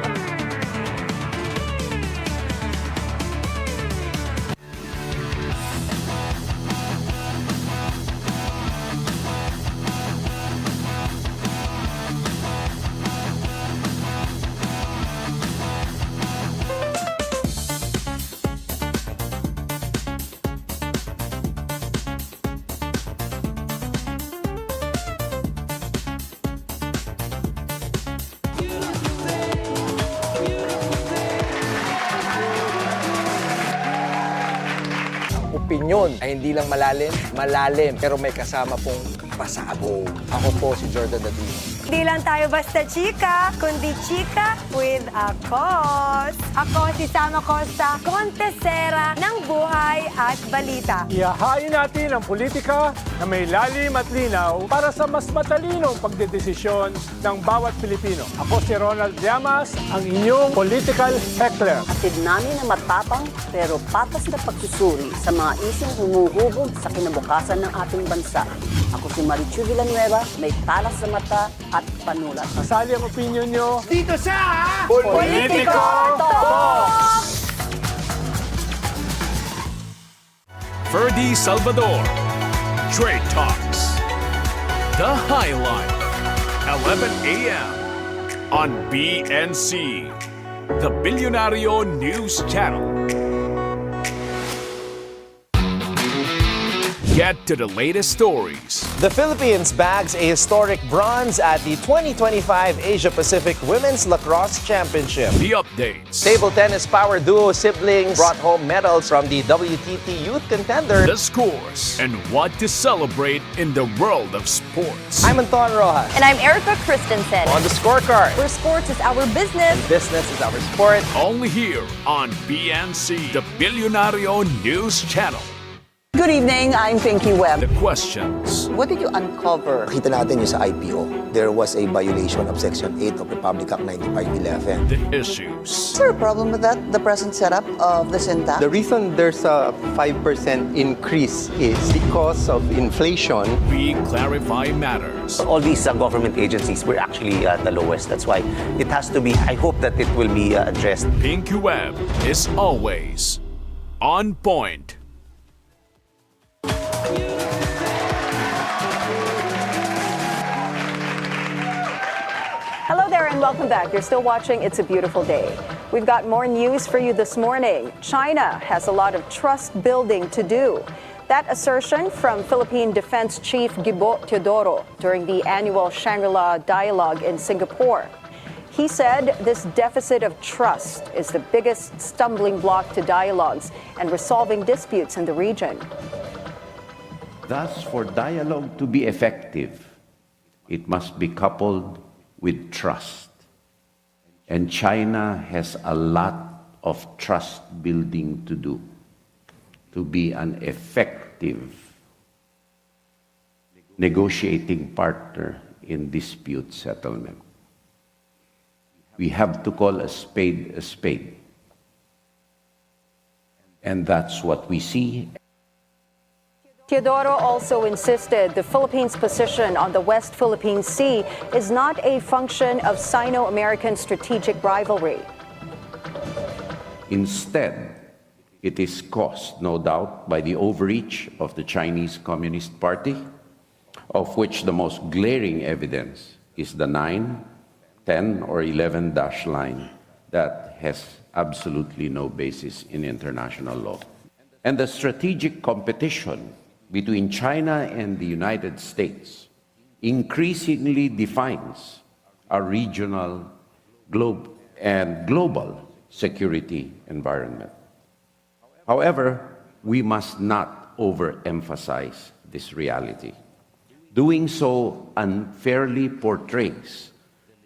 Opinyon ay hindi lang malalim, pero may kasama pong pasabog. Ako po si Jordan Dadino. Di lang tayo basta chika, kundi chika with a cause. Ako si Sama Costa, kontesera ng buhay at balita. Ihahain natin ang politika na may lalim at linaw para sa mas matalinong pagdedesisyon ng bawat Pilipino. Ako si Ronald Llamas, ang inyong political heckler. Atid namin na matapang pero patas na pagsusuri sa mga isyong humuhubog sa kinabukasan ng ating bansa. Ako si Marichu Villanueva, may talas sa mata at panulat. Kasali ang opinion nyo Dito sa Politiko Talk! Ferdy Salvador, Trade Talks, The Highlight, 11 a.m. on BNC, the Bilyonaryo News Channel. Get to the latest stories. The Philippines bags a historic bronze at the 2025 Asia-Pacific Women's Lacrosse Championship. The updates. Table tennis power duo siblings brought home medals from the WTT Youth Contender. The scores and what to celebrate in the world of sports. I'm Anton Rojas. And I'm Erica Christensen. On the scorecard. Where sports is our business. Business is our sport. Only here on BNC, the Bilyonaryo News Channel. Good evening, I'm Pinky Webb. The questions. What did you uncover? Kita natin yung sa IPO. There was a violation of Section 8 of Republic Act 9511. The issues. Is there a problem with that, the present setup of the syntax? The reason there's a 5% increase is because of inflation. We clarify matters. All these government agencies were actually the lowest. That's why it has to be, I hope that it will be addressed. Pinky Web is always on point. Hello there and welcome back. You're still watching It's a Beautiful Day. We've got more news for you this morning. China has a lot of trust building to do. That assertion from Philippine Defense Chief Gibo Teodoro during the annual Shangri-La Dialogue in Singapore. He said this deficit of trust is the biggest stumbling block to dialogues and resolving disputes in the region. Thus, for dialogue to be effective, it must be coupled with trust. And China has a lot of trust building to do to be an effective negotiating partner in dispute settlement. We have to call a spade a spade. And that's what we see. Teodoro also insisted the Philippines' position on the West Philippine Sea is not a function of Sino-American strategic rivalry. Instead, it is caused, no doubt, by the overreach of the Chinese Communist Party, of which the most glaring evidence is the 9, 10, or 11 dash line that has absolutely no basis in international law. And the strategic competition between China and the United States increasingly defines our regional, and global security environment. However, we must not overemphasize this reality. Doing so unfairly portrays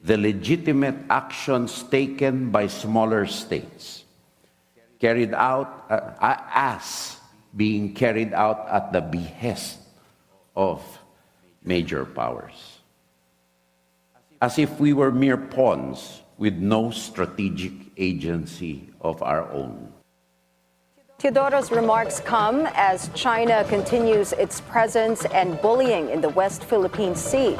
the legitimate actions taken by smaller states, carried out as being carried out at the behest of major powers, as if we were mere pawns with no strategic agency of our own. Teodoro's remarks come as China continues its presence and bullying in the West Philippine Sea.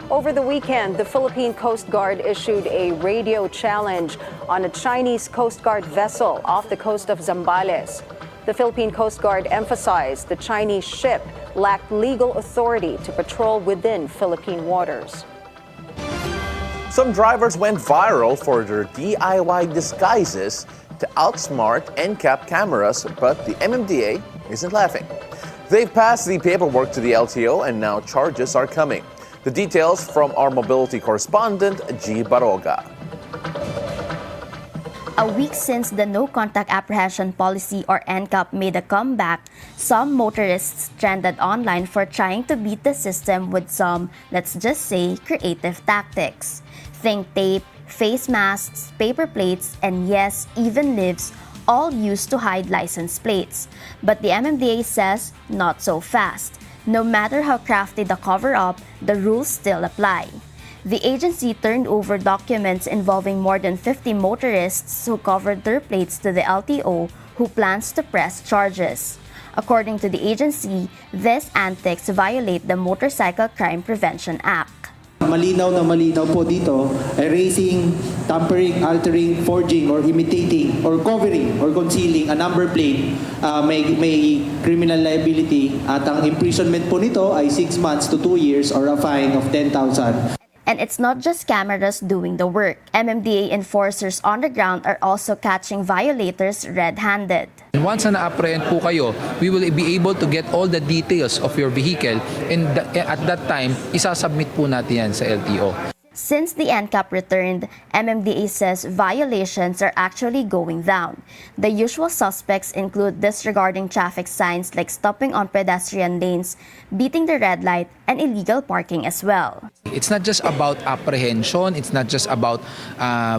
Over the weekend, the Philippine Coast Guard issued a radio challenge on a Chinese Coast Guard vessel off the coast of Zambales. The Philippine Coast Guard emphasized the Chinese ship lacked legal authority to patrol within Philippine waters. Some drivers went viral for their DIY disguises to outsmart NCAP cameras, but the MMDA isn't laughing. They've passed the paperwork to the LTO and now charges are coming. The details from our mobility correspondent, G. Baroga. A week since the no-contact apprehension policy or NCAP made a comeback, some motorists trended online for trying to beat the system with some, let's just say, creative tactics. Think tape, face masks, paper plates, and yes, even lids, all used to hide license plates. But the MMDA says not so fast. No matter how crafty the cover-up, the rules still apply. The agency turned over documents involving more than 50 motorists who covered their plates to the LTO, who plans to press charges. According to the agency, these antics violate the Motorcycle Crime Prevention Act. Malinaw na malinaw po dito ay racing, tampering, altering, forging, or imitating, or covering, or concealing a number plate may criminal liability at ang imprisonment po nito ay 6 months to 2 years or a fine of 10,000. And it's not just cameras doing the work. MMDA enforcers on the ground are also catching violators red-handed. Once na na-apprehend po kayo, we will be able to get all the details of your vehicle, and at that time, isasubmit po natin yan sa LTO. Since the NCAP returned, MMDA says violations are actually going down. The usual suspects include disregarding traffic signs like stopping on pedestrian lanes, beating the red light, and illegal parking as well. It's not just about apprehension, it's not just about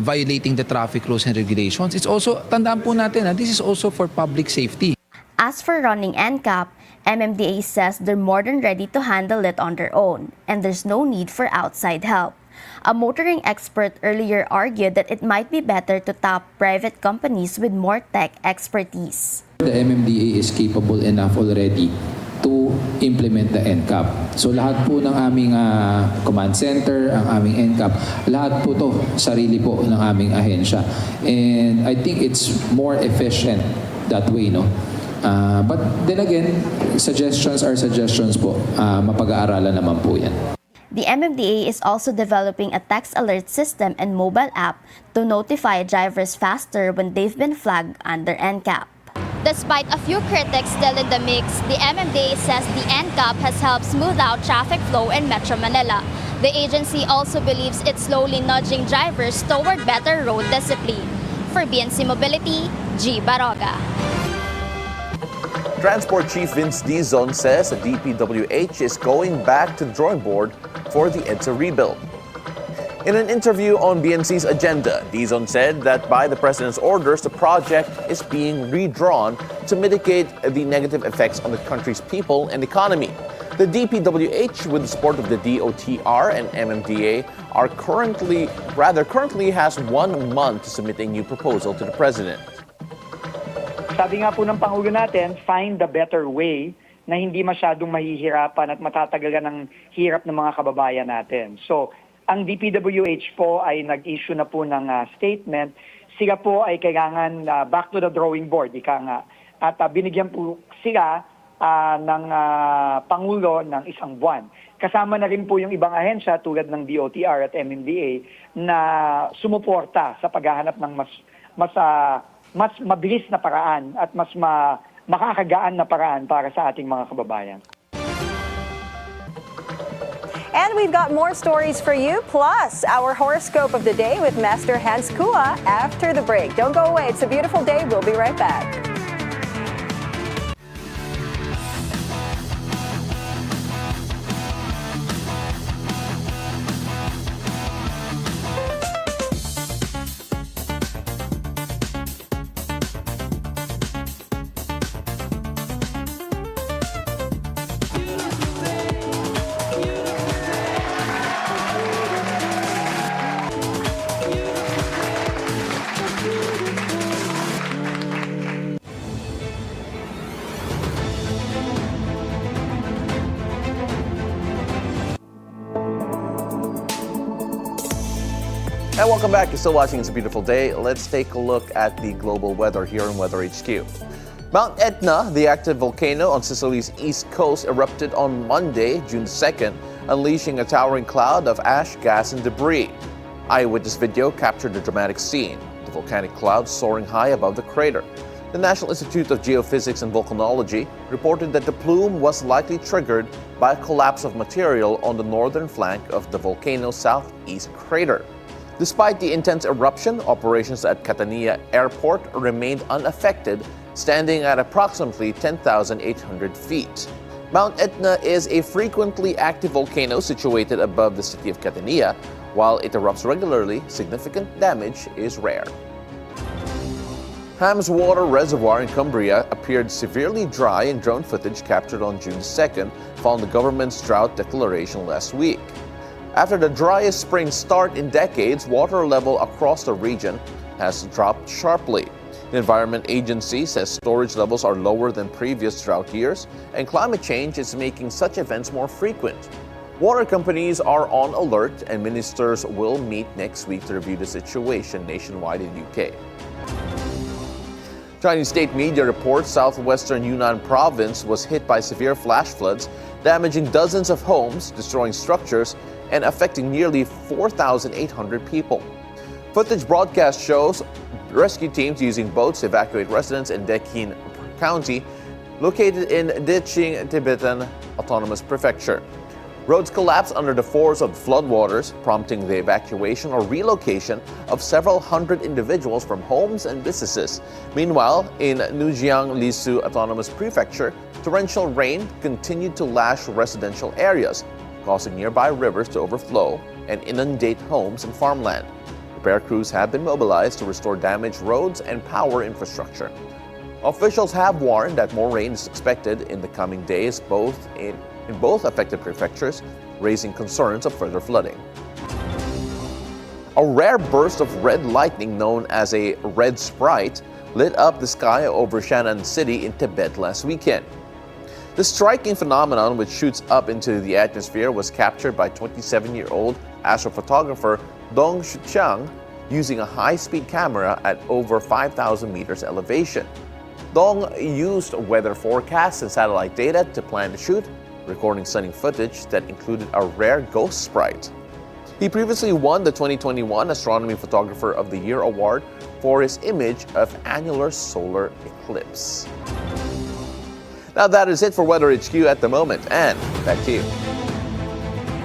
violating the traffic rules and regulations. It's also, tandaan po natin, this is also for public safety. As for running NCAP, MMDA says they're more than ready to handle it on their own, and there's no need for outside help. A motoring expert earlier argued that it might be better to tap private companies with more tech expertise. The MMDA is capable enough already to implement the NCAP. So lahat po ng aming command center, ang aming NCAP, lahat po to sarili po ng aming ahensya. And I think it's more efficient that way, no? But then again, suggestions are suggestions po. Mapag-aaralan naman po yan. The MMDA is also developing a text alert system and mobile app to notify drivers faster when they've been flagged under NCAP. Despite a few critics still in the mix, the MMDA says the NCAP has helped smooth out traffic flow in Metro Manila. The agency also believes it's slowly nudging drivers toward better road discipline. For BNC Mobility, G. Baroga. Transport Chief Vince Dizon says the DPWH is going back to the drawing board for the EDSA rebuild. In an interview on BNC's Agenda, Dizon said that by the President's orders, the project is being redrawn to mitigate the negative effects on the country's people and economy. The DPWH, with the support of the DOTR and MMDA, currently has 1 month to submit a new proposal to the President. Sabi nga po ng Pangulo natin, find the better way na hindi masyadong mahihirapan at matatagalan ng hirap ng mga kababayan natin. So, ang DPWH po ay nag-issue na po ng statement. Sila po ay kailangan back to the drawing board, ika nga. At binigyan po sila ng Pangulo ng 1 buwan. Kasama na rin po yung ibang ahensya tulad ng DOTR at MMDA na sumuporta sa paghahanap ng mas mabilis na paraan at mas makakagaan na paraan para sa ating mga kababayan. And we've got more stories for you, plus our horoscope of the day with Master Hans Kua after the break. Don't go away. It's a beautiful day. We'll be right back. And welcome back. You're still watching It's a Beautiful Day. Let's take a look at the global weather here in Weather HQ. Mount Etna, the active volcano on Sicily's east coast, erupted on Monday, June 2nd, unleashing a towering cloud of ash, gas, and debris. Eyewitness video captured the dramatic scene, the volcanic cloud soaring high above the crater. The National Institute of Geophysics and Volcanology reported that the plume was likely triggered by a collapse of material on the northern flank of the volcano's southeast crater. Despite the intense eruption, operations at Catania Airport remained unaffected, standing at approximately 10,800 feet. Mount Etna is a frequently active volcano situated above the city of Catania. While it erupts regularly, significant damage is rare. Ham's Water Reservoir in Cumbria appeared severely dry in drone footage captured on June 2nd, following the government's drought declaration last week. After the driest spring start in decades, water level across the region has dropped sharply. The Environment Agency says storage levels are lower than previous drought years, and climate change is making such events more frequent. Water companies are on alert, and ministers will meet next week to review the situation nationwide in UK. Chinese state media reports southwestern Yunnan province was hit by severe flash floods, damaging dozens of homes, destroying structures, and affecting nearly 4,800 people. Footage broadcast shows rescue teams using boats to evacuate residents in Deqing County, located in Deqing, Tibetan Autonomous Prefecture. Roads collapsed under the force of floodwaters, prompting the evacuation or relocation of several hundred individuals from homes and businesses. Meanwhile, in Nujiang Lisu Autonomous Prefecture, torrential rain continued to lash residential areas, causing nearby rivers to overflow and inundate homes and farmland. Repair crews have been mobilized to restore damaged roads and power infrastructure. Officials have warned that more rain is expected in the coming days, in both affected prefectures, raising concerns of further flooding. A rare burst of red lightning known as a red sprite lit up the sky over Shannan City in Tibet last weekend. The striking phenomenon, which shoots up into the atmosphere, was captured by 27-year-old astrophotographer Dong Shuchang using a high-speed camera at over 5,000 meters elevation. Dong used weather forecasts and satellite data to plan the shoot, recording stunning footage that included a rare ghost sprite. He previously won the 2021 Astronomy Photographer of the Year award for his image of annular solar eclipse. Now that is it for Weather HQ at the moment, and back to you.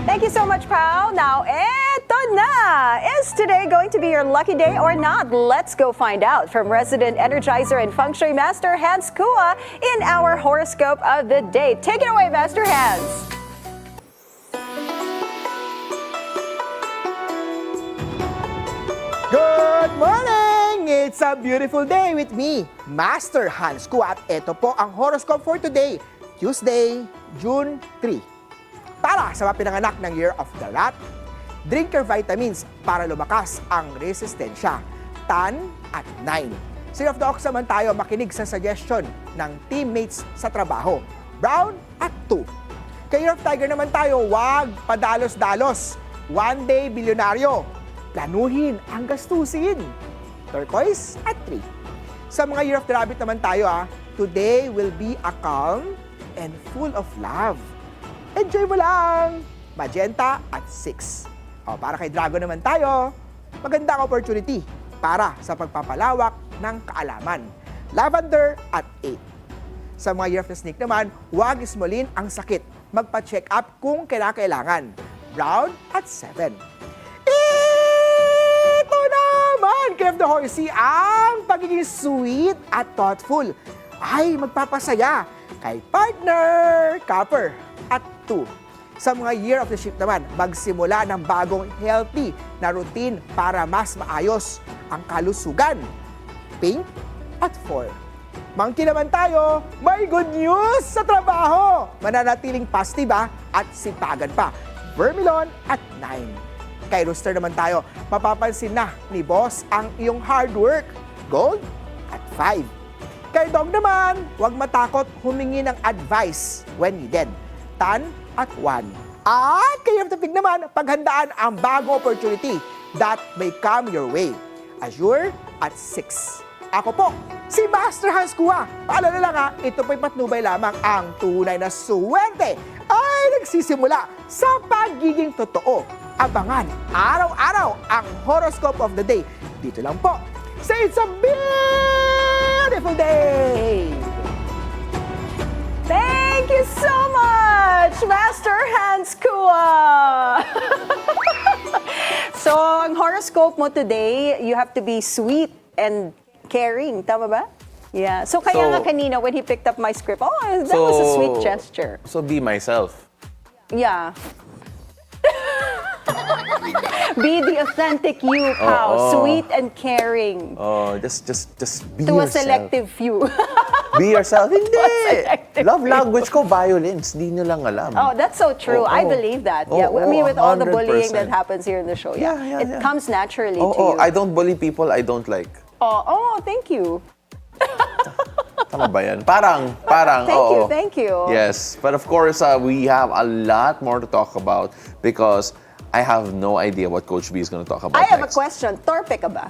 Thank you so much, Pao. Now, eto na! Is today going to be your lucky day or not? Let's go find out from resident energizer and feng shui master Hans Kua in our horoscope of the day. Take it away, Master Hans. Good morning! It's a beautiful day with me, Master Hans Kua. At ito po ang horoscope for today, Tuesday, June 3. Para sa mga pinanganak ng Year of the Rat, drink your vitamins para lumakas ang resistensya. Tan at 9. Year of the Ox naman tayo, makinig sa suggestion ng teammates sa trabaho. Brown at 2. Kay Year of Tiger naman tayo, wag padalos-dalos. One day bilyonaryo. Planuhin ang gastusin. Turquoise at 3. Sa mga Year of the Rabbit naman tayo, today will be a calm and full of love. Enjoy mo lang! Magenta at 6. Para kay Dragon naman tayo, magandang opportunity para sa pagpapalawak ng kaalaman. Lavender at 8. Sa mga Year of the Snake naman, huwag ismolin ang sakit. Magpa-check up kung kailangan. Brown at 7. Ito naman, kay the Horsey, ang pagiging sweet at thoughtful ay magpapasaya kay partner Copper at 2. Sa mga year of the sheep naman, magsimula ng bagong healthy na routine para mas maayos ang kalusugan. Pink at 4. Monkey naman tayo, may good news sa trabaho. Mananatiling positive at sipagan pa. Vermilon at 9. Kay Rooster naman tayo, mapapansin na ni Boss ang iyong hard work. Gold at 5. Kay Dog naman, huwag matakot humingi ng advice when needed. Tan at 1. At kay Have to Pig naman, paghandaan ang bagong opportunity that may come your way. Azure at 6. Ako po, si Master Hans Kua. Paalala lang ito po'y patnubay lamang. Ang tunay na suwerte ay nagsisimula sa pagiging totoo. Abangan araw-araw ang horoscope of the day. Dito lang po sa It's a Beautiful Day! Thank you so much, Master Hans Kua! So, ang horoscope mo today, you have to be sweet and caring. Tama ba? Yeah. So, kaya nga kanina when he picked up my script, that was a sweet gesture. So, be myself. Yeah. Be the authentic you, Pao. Sweet and caring. Just be to yourself. A selective few. Be yourself. Hindi. Love language ko, violence. Di nyo lang alam. Oh, that's so true. I believe that. Yeah, I mean, with all the bullying 100%. that happens here in the show, it comes naturally to you. I don't bully people I don't like. Oh, thank you. Tama ba yan? Parang, Thank you. Yes. But of course, we have a lot more to talk about because I have no idea what Coach B is going to talk about I have next. a question. Torpe ka ba?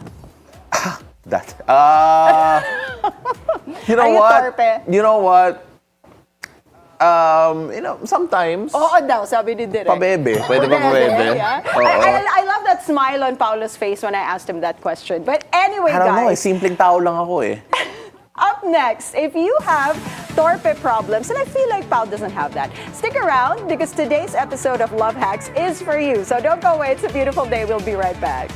That. You know Are you what? torpe? You know what? Sometimes. Oo daw, sabi ni Direk. Pabebe. Pwede ba pabebe? Yeah. Oo. I love that smile on Paolo's face when I asked him that question. But anyway, I don't know, guys. simpleng tao lang ako eh. Up next, if you have torpe problems, and I feel like Paolo doesn't have that, stick around because today's episode of Love Hacks is for you. So don't go away. It's a beautiful day. We'll be right back.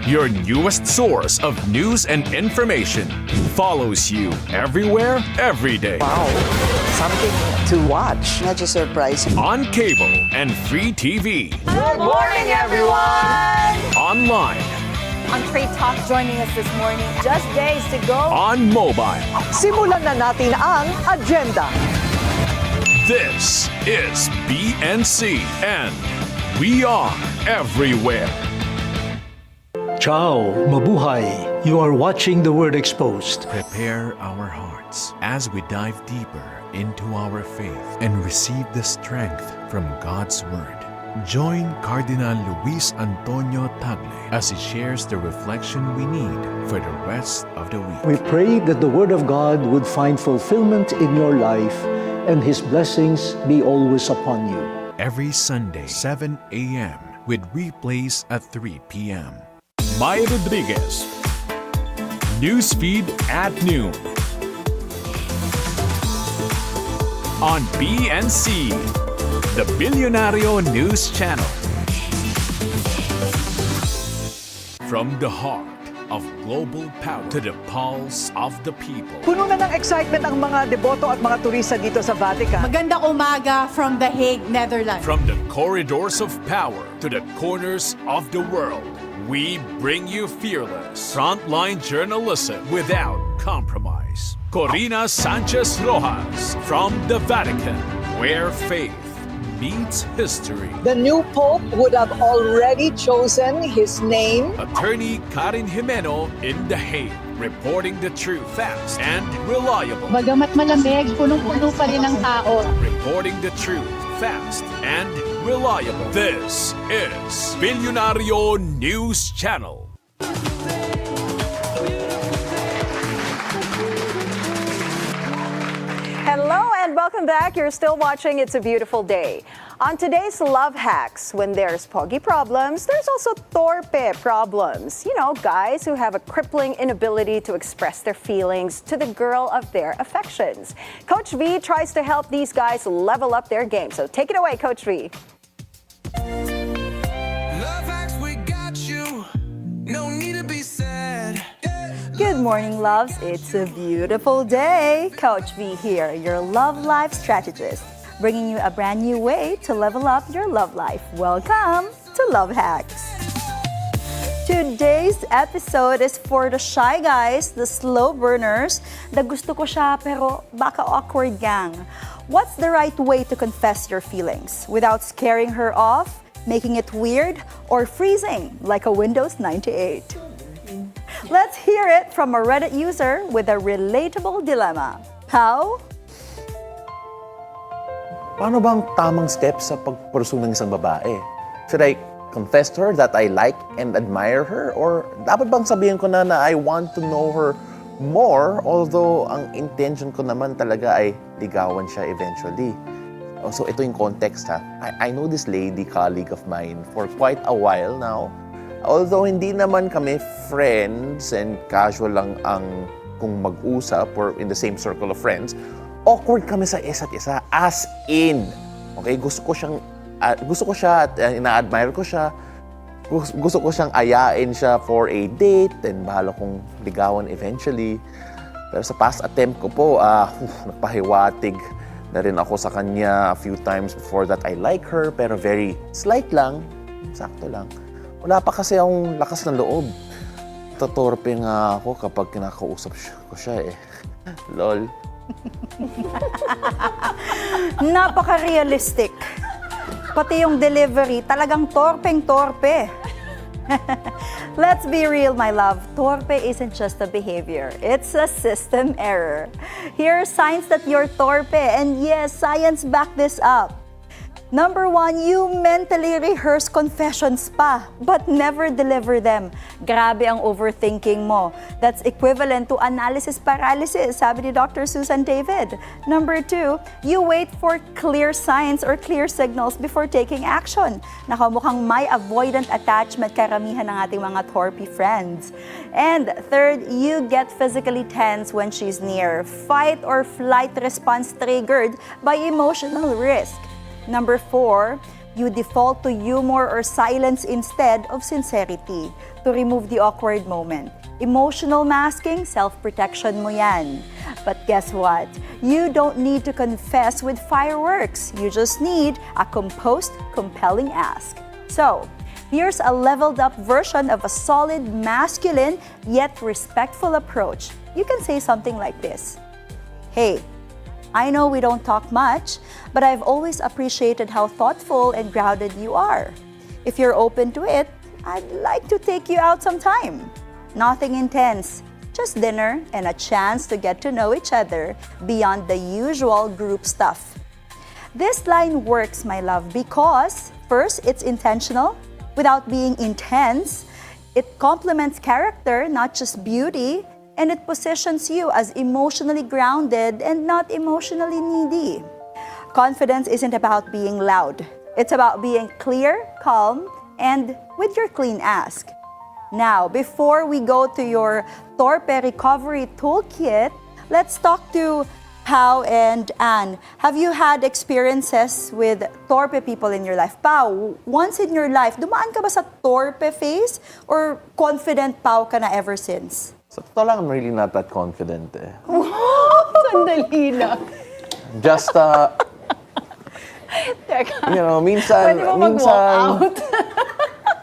Your newest source of news and information follows you everywhere, every day. Wow, something to watch. Medyo surprising. On cable and free TV. Good morning, everyone! Online. On Trade Talk joining us this morning. Just days to go. On mobile. Simulan na natin ang agenda. This is BNC and we are everywhere. Ciao, mabuhay. You are watching The Word Exposed. Prepare our hearts as we dive deeper into our faith and receive the strength from God's Word. Join Cardinal Luis Antonio Tagle as he shares the reflection we need for the rest of the week. We pray that the Word of God would find fulfillment in your life and His blessings be always upon you. Every Sunday, 7 a.m. with replays at 3 p.m. Mai Rodriguez. Newsfeed at noon. On BNC, the Bilyonaryo News Channel. From the heart of global power to the pulse of the people. Puno na ng excitement ang mga deboto at mga turista dito sa Vatican. Magandang umaga from The Hague, Netherlands. From the corridors of power to the corners of the world, we bring you fearless, frontline journalism without compromise. Corina Sanchez Rojas from the Vatican, where faith meets history. The new pope would have already chosen his name. Attorney Karen Jimeno in The Hague, reporting the truth fast and reliable. Bagamat malamig, punong-puno pa rin ang tao. Reporting the truth fast and reliable. This is Bilyonaryo News Channel. Hello and welcome back. You're still watching It's a Beautiful Day. On today's Love Hacks, when there's poggy problems, there's also torpe problems. You know, guys who have a crippling inability to express their feelings to the girl of their affections. Coach V tries to help these guys level up their game. So take it away, Coach V. Love hacks, we got you. No need to be sad. Good morning, loves. It's a beautiful day. Coach V here, your love life strategist, bringing you a brand new way to level up your love life. Welcome to Love Hacks. Today's episode is for the shy guys, the slow burners, the gusto ko siya pero baka awkward gang. What's the right way to confess your feelings without scaring her off, making it weird, or freezing like a Windows 98? Let's hear it from a Reddit user with a relatable dilemma. Pao? Paano bang tamang steps sa pagpursue ng isang babae? Should I confess to her that I like and admire her? Or dapat bang sabihin ko na I want to know her more, although ang intention ko naman talaga ay ligawan siya eventually? So ito yung context ha. I know this lady colleague of mine for quite a while now. Although hindi naman kami friends and casual lang ang kung mag-usap or in the same circle of friends, awkward kami sa isa't isa. As in, okay, gusto ko siya at ina-admire ko siya. Gusto ko siyang ayain siya for a date and bahala kong ligawan eventually. Pero sa past attempt ko po, nagpahiwatig na rin ako sa kanya a few times before that I like her, pero very slight lang, sakto lang. Wala pa kasi akong lakas ng loob. Tatorpe nga ako kapag kinakausap ko siya eh. Lol. Napaka-realistic. Pati yung delivery, talagang torpeng-torpe. Let's be real, my love. Torpe isn't just a behavior. It's a system error. Here are signs that you're torpe, and yes, science back this up. Number 1, you mentally rehearse confessions pa, but never deliver them. Grabe ang overthinking mo. That's equivalent to analysis paralysis, sabi ni Dr. Susan David. Number 2, you wait for clear signs or clear signals before taking action. Nakamukhang may avoidant attachment karamihan ng ating mga torpy friends. And third, you get physically tense when she's near. Fight or flight response triggered by emotional risk. Number 4, you default to humor or silence instead of sincerity to remove the awkward moment. Emotional masking, self-protection mo yan. But guess what? You don't need to confess with fireworks. You just need a composed, compelling ask. So, here's a leveled up version of a solid, masculine, yet respectful approach. You can say something like this. Hey, I know we don't talk much, but I've always appreciated how thoughtful and grounded you are. If you're open to it, I'd like to take you out sometime. Nothing intense, just dinner and a chance to get to know each other beyond the usual group stuff. This line works, my love, because first, it's intentional without being intense. It complements character, not just beauty, and it positions you as emotionally grounded and not emotionally needy. Confidence isn't about being loud. It's about being clear, calm, and with your clean ask. Now, before we go to your torpe recovery toolkit, let's talk to Pao and Anne. Have you had experiences with torpe people in your life? Pao, once in your life, dumaan ka ba sa torpe phase or confident Pao ka na ever since? Sa totoo lang, I'm really not that confident eh. Wow! Sandali lang. Just, Teka. you know, minsan, Pwede mo mag-walk out?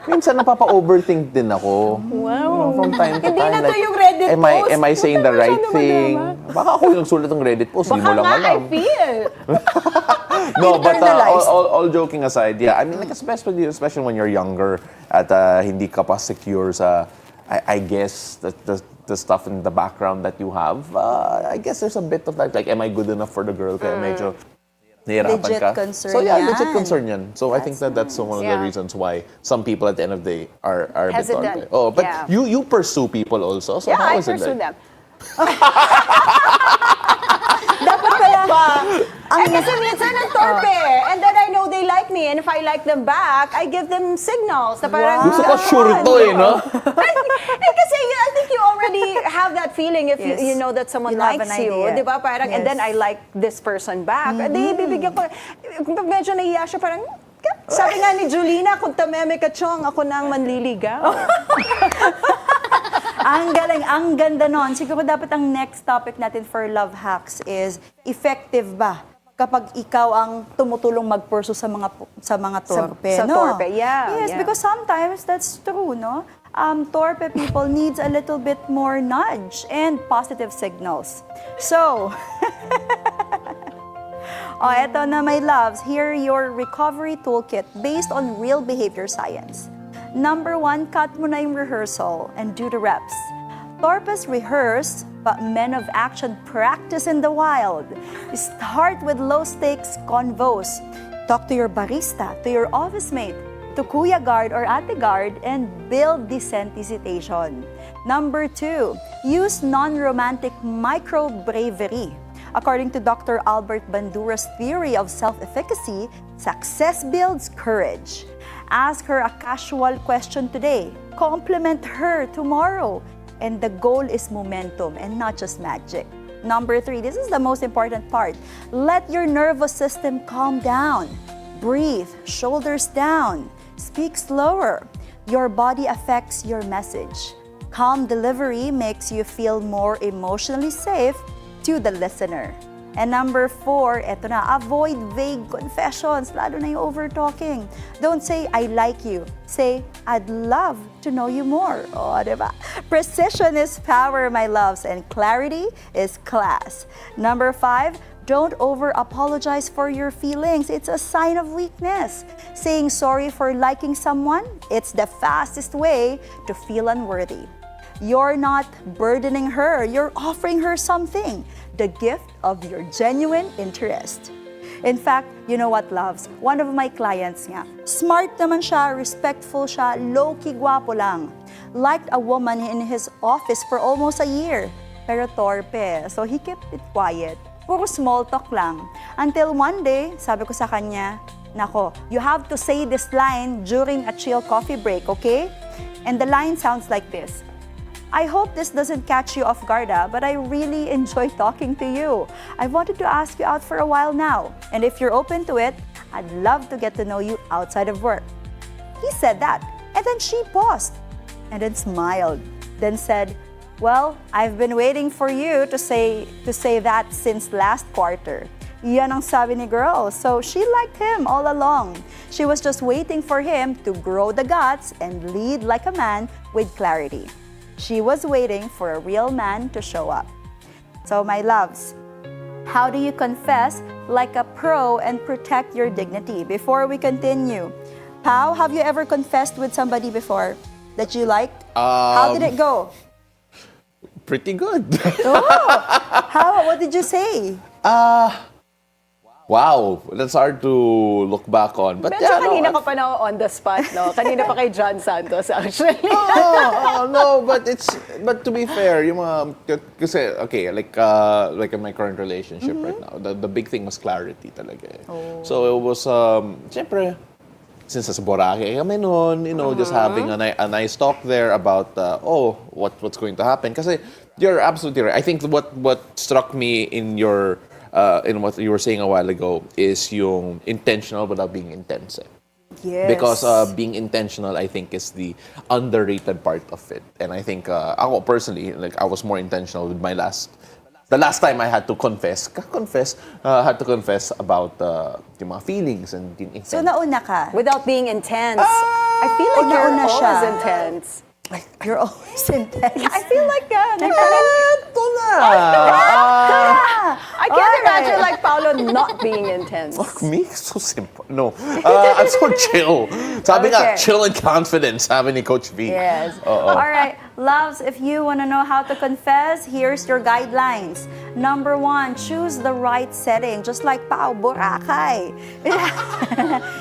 minsan napapa-overthink din ako. Wow. From time to Hindi time. na to yung Reddit post. Am I saying the right thing? Baka ako yung sulat ng Reddit post, hindi mo lang Baka nga, I alam. feel. No, but Internalized. all joking aside, yeah, I mean, like, especially when you're younger at hindi ka pa secure sa, I guess, the stuff in the background that you have, I guess there's a bit of that, like, am I good enough for the girl? Kaya medyo nahirapan Legit ka. concern So yeah, yan. legit concern yan. So I think that's one of the Yeah. reasons why some people at the end of the day are a bit Hesitant. torpe. Oh, but Yeah. you pursue people also. So Yeah, how I is it pursue like? them. Dapat pala, Kasi minsan ang torpe. And then I know they like me. And if I like them back, I give them signals. Na parang, Gusto ko sure to no? Kasi I think you already have that feeling if Yes. you know that someone You have likes an you. idea. Di ba? Parang, and Yes. then I like this person back. Di, bibigyan ko. Pag medyo nahiya siya, parang, sabi nga ni Julina, kung tameme ka chong, ako na ang manliligaw. ang galing, ang ganda nun. Siguro dapat ang next topic natin for love hacks is, effective ba kapag ikaw ang tumutulong mag-pursue sa mga torpe, sa no? torpe, yeah, Yes, yeah. because sometimes that's true, no? Torpe people needs a little bit more nudge and positive signals. So, eto na, my loves. Here your recovery toolkit based on real behavior science. Number 1, cut mo na yung rehearsal and do the reps. Torpes rehearse, but men of action practice in the wild. Start with low-stakes convos. Talk to your barista, to your office mate, to Kuya Guard or Ate Guard, and build desensitization. Number 2, use non-romantic micro-bravery. According to Dr. Albert Bandura's theory of self-efficacy, success builds courage. Ask her a casual question today. Compliment her tomorrow. And the goal is momentum and not just magic. Number 3, this is the most important part. Let your nervous system calm down. Breathe, shoulders down. Speak slower. Your body affects your message. Calm delivery makes you feel more emotionally safe to the listener. And number 4, eto na, avoid vague confessions, lalo na yung over-talking. Don't say, I like you. Say, I'd love to know you more. O, diba? Precision is power, my loves, and clarity is class. Number 5, don't over-apologize for your feelings. It's a sign of weakness. Saying sorry for liking someone, it's the fastest way to feel unworthy. You're not burdening her. You're offering her something, the gift of your genuine interest. In fact, you know what, loves? One of my clients nga, smart naman siya, respectful siya, low-key gwapo lang. Liked a woman in his office for almost a year, pero torpe. So he kept it quiet. Puro small talk lang. Until one day, sabi ko sa kanya, nako, you have to say this line during a chill coffee break, okay? And the line sounds like this. I hope this doesn't catch you off guard, but I really enjoy talking to you. I've wanted to ask you out for a while now, and if you're open to it, I'd love to get to know you outside of work. He said that, and then she paused, and then smiled, then said, well, I've been waiting for you to say that since last quarter. Yan ang sabi ni girl. So she liked him all along. She was just waiting for him to grow the guts and lead like a man with clarity. She was waiting for a real man to show up. So my loves, how do you confess like a pro and protect your dignity? Before we continue, Pao, have you ever confessed with somebody before that you liked? How did it go? Pretty good. How? What did you say? Wow, that's hard to look back on. But Medyo kanina ka pa na on the spot, no? Kanina pa kay John Santos, actually. No, but to be fair, yung mga, kasi, okay, like in my current relationship right now, the big thing was clarity talaga. So it was, syempre, since sa Boracay kami noon, just having a nice talk there about, what's going to happen. Kasi you're absolutely right. I think what struck me in what you were saying a while ago is yung intentional without being intense. Yes. Because being intentional, I think, is the underrated part of it. And I think, ako personally, like, I was more intentional with the last time I had to confess about yung mga feelings and yung intent. So nauna ka? Without being intense. I feel like you're Una-una siya. always intense. You're always intense. I feel like Ito na! I can't imagine like Paolo not being intense. Fuck me? So simple. No. I'm so chill. Sabi nga, Okay. chill and confident, sabi ni Coach V. Yes. Oo. All right, loves, if you want to know how to confess, here's your guidelines. Number 1, choose the right setting, just like Pao Boracay.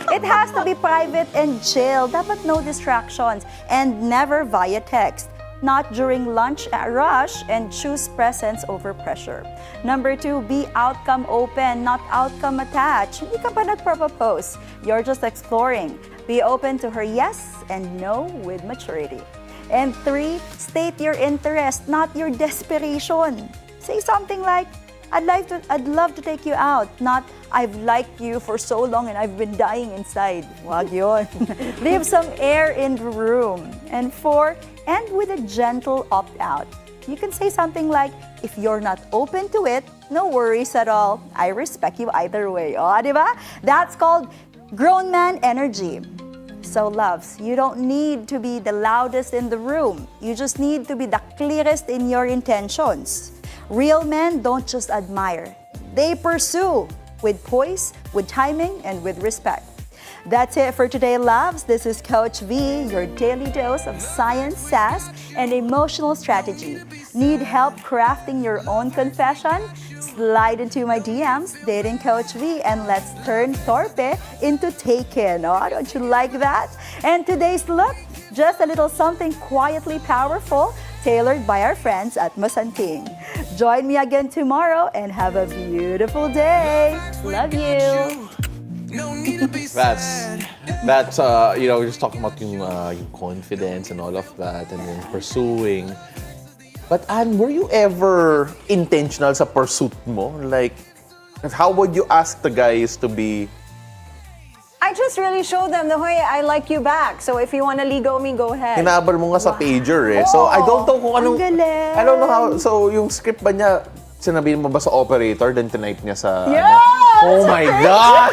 It has to be private and chill. Dapat no distractions and never via text. Not during lunch rush, and choose presence over pressure. Number 2, be outcome open, not outcome attached. Hindi ka pa nagpropose. You're just exploring. Be open to her yes and no with maturity. And 3, state your interest, not your desperation. Say something like, I'd love to take you out, not I've liked you for so long and I've been dying inside. Wag yun. Leave some air in the room. And 4, end with a gentle opt-out. You can say something like, if you're not open to it, no worries at all. I respect you either way. O, di ba? That's called grown man energy. So, loves, you don't need to be the loudest in the room. You just need to be the clearest in your intentions. Real men don't just admire. They pursue with poise, with timing, and with respect. That's it for today, loves. This is Coach V, your daily dose of science, sass, and emotional strategy. Need help crafting your own confession? Slide into my DMs, Dating Coach V, and let's turn torpe into taken. Oh, don't you like that? And today's look, just a little something quietly powerful, tailored by our friends at Masanting. Join me again tomorrow and have a beautiful day. Love you. That's you know, just talking about yung confidence and all of that, and then pursuing. But Anne, were you ever intentional sa pursuit mo? Like, how would you ask the guys to be? I just really show them the way I like you back. So if you want to ligo me, go ahead. Hinabal mo nga sa pager eh. So I don't know kung anong... I don't know how... So yung script ba niya, sinabihin mo ba sa operator, then tinipe niya sa... Yes! Oh my God!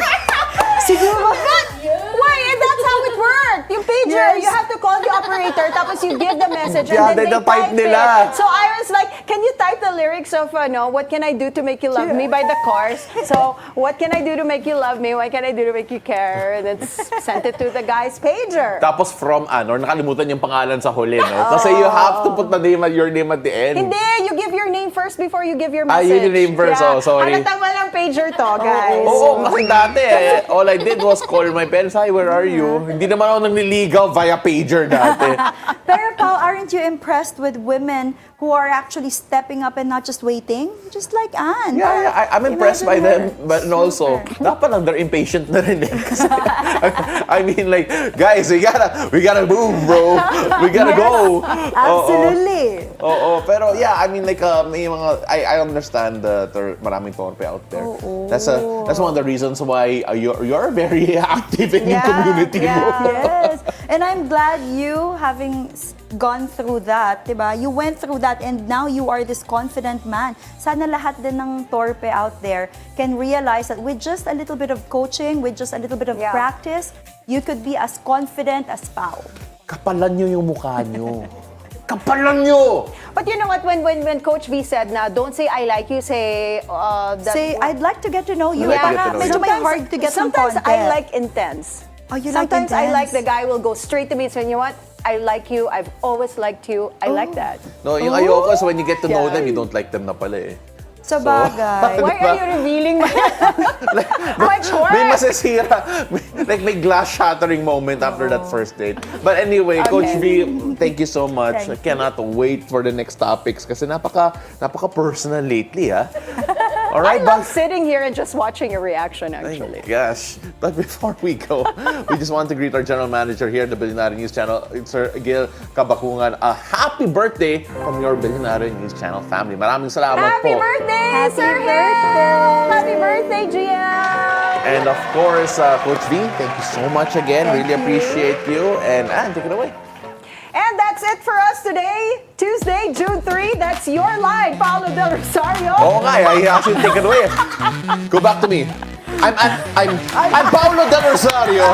Siguro. Why? That's how it worked. Yung pager, you have to call the operator, tapos you give the message, and then they type nila. it. So I was like, can you type the lyrics of, what can I do to make you love me by the Cars? So, what can I do to make you love me? What can I do to make you care? And then sent it to the guy's pager. Tapos from or nakalimutan yung pangalan sa huli, no? Kasi you have to put your name at the end. Hindi, you give your name first before you give your message. Yun yung name first. Oh, sorry. Halatang walang pager to, guys. Oo, kasi dati all I did was call my parents, hi, where are you? Hindi naman ako nangliligaw via pager dati. Pero Pao, aren't you impressed with women who are actually stepping up and not just waiting? Just like Anne. Yeah, I'm impressed by them, but also, dapat lang they're impatient na rin eh. Kasi, I mean, like, guys, we gotta move, bro. We gotta go. Absolutely. Oo, pero yeah, I mean, like, may mga, I understand maraming torpe out there. That's one of the reasons why you're very active in yung community mo. Yes. And I'm glad you, having gone through that, diba? You went through that and now you are this confident man. Sana lahat din ng torpe out there can realize that with just a little bit of coaching, with just a little bit of practice, you could be as confident as Pao. Kapalan nyo yung mukha nyo. Kapalan nyo! But you know what, when Coach V said na, don't say I like you, say... say, I'd like to get to know you. Yeah. Medyo may hard to get some Sometimes content. I like intense. Oh, you Sometimes like intense? I like the guy will go straight to me and say, you know what? I like you. I've always liked you. I like that. No, yung ayoko is when you get to know them, you don't like them na pala eh. Sa bagay. Why are you revealing my choice? May masisira. May glass shattering moment after that first date. But anyway, Coach V, thank you so much. I cannot wait for the next topics kasi napaka-personal lately, ha? All right, I love sitting here and just watching your reaction, actually. Gosh. But before we go, we just want to greet our general manager here at the Bilyonaryo News Channel, Sir Gil Kabakungan. A happy birthday from your Bilyonaryo News Channel family. Maraming salamat Happy po. birthday, Sir Gil! Happy birthday, GM! And of course, Coach V, thank you so much again. Really appreciate you. And Anne, take it away. And that's it for us today, Tuesday, June 3. That's your line, Paolo del Rosario. Oo nga, I actually take it away. Go back to me. I'm Paolo del Rosario.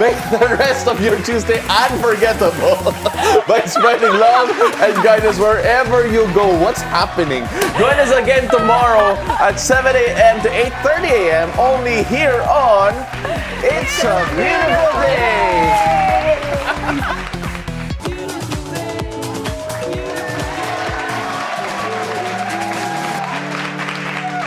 Make the rest of your Tuesday unforgettable by spreading love and guidance wherever you go. What's happening? Join us again tomorrow at 7 a.m. to 8:30 a.m. only here on It's a Beautiful Day.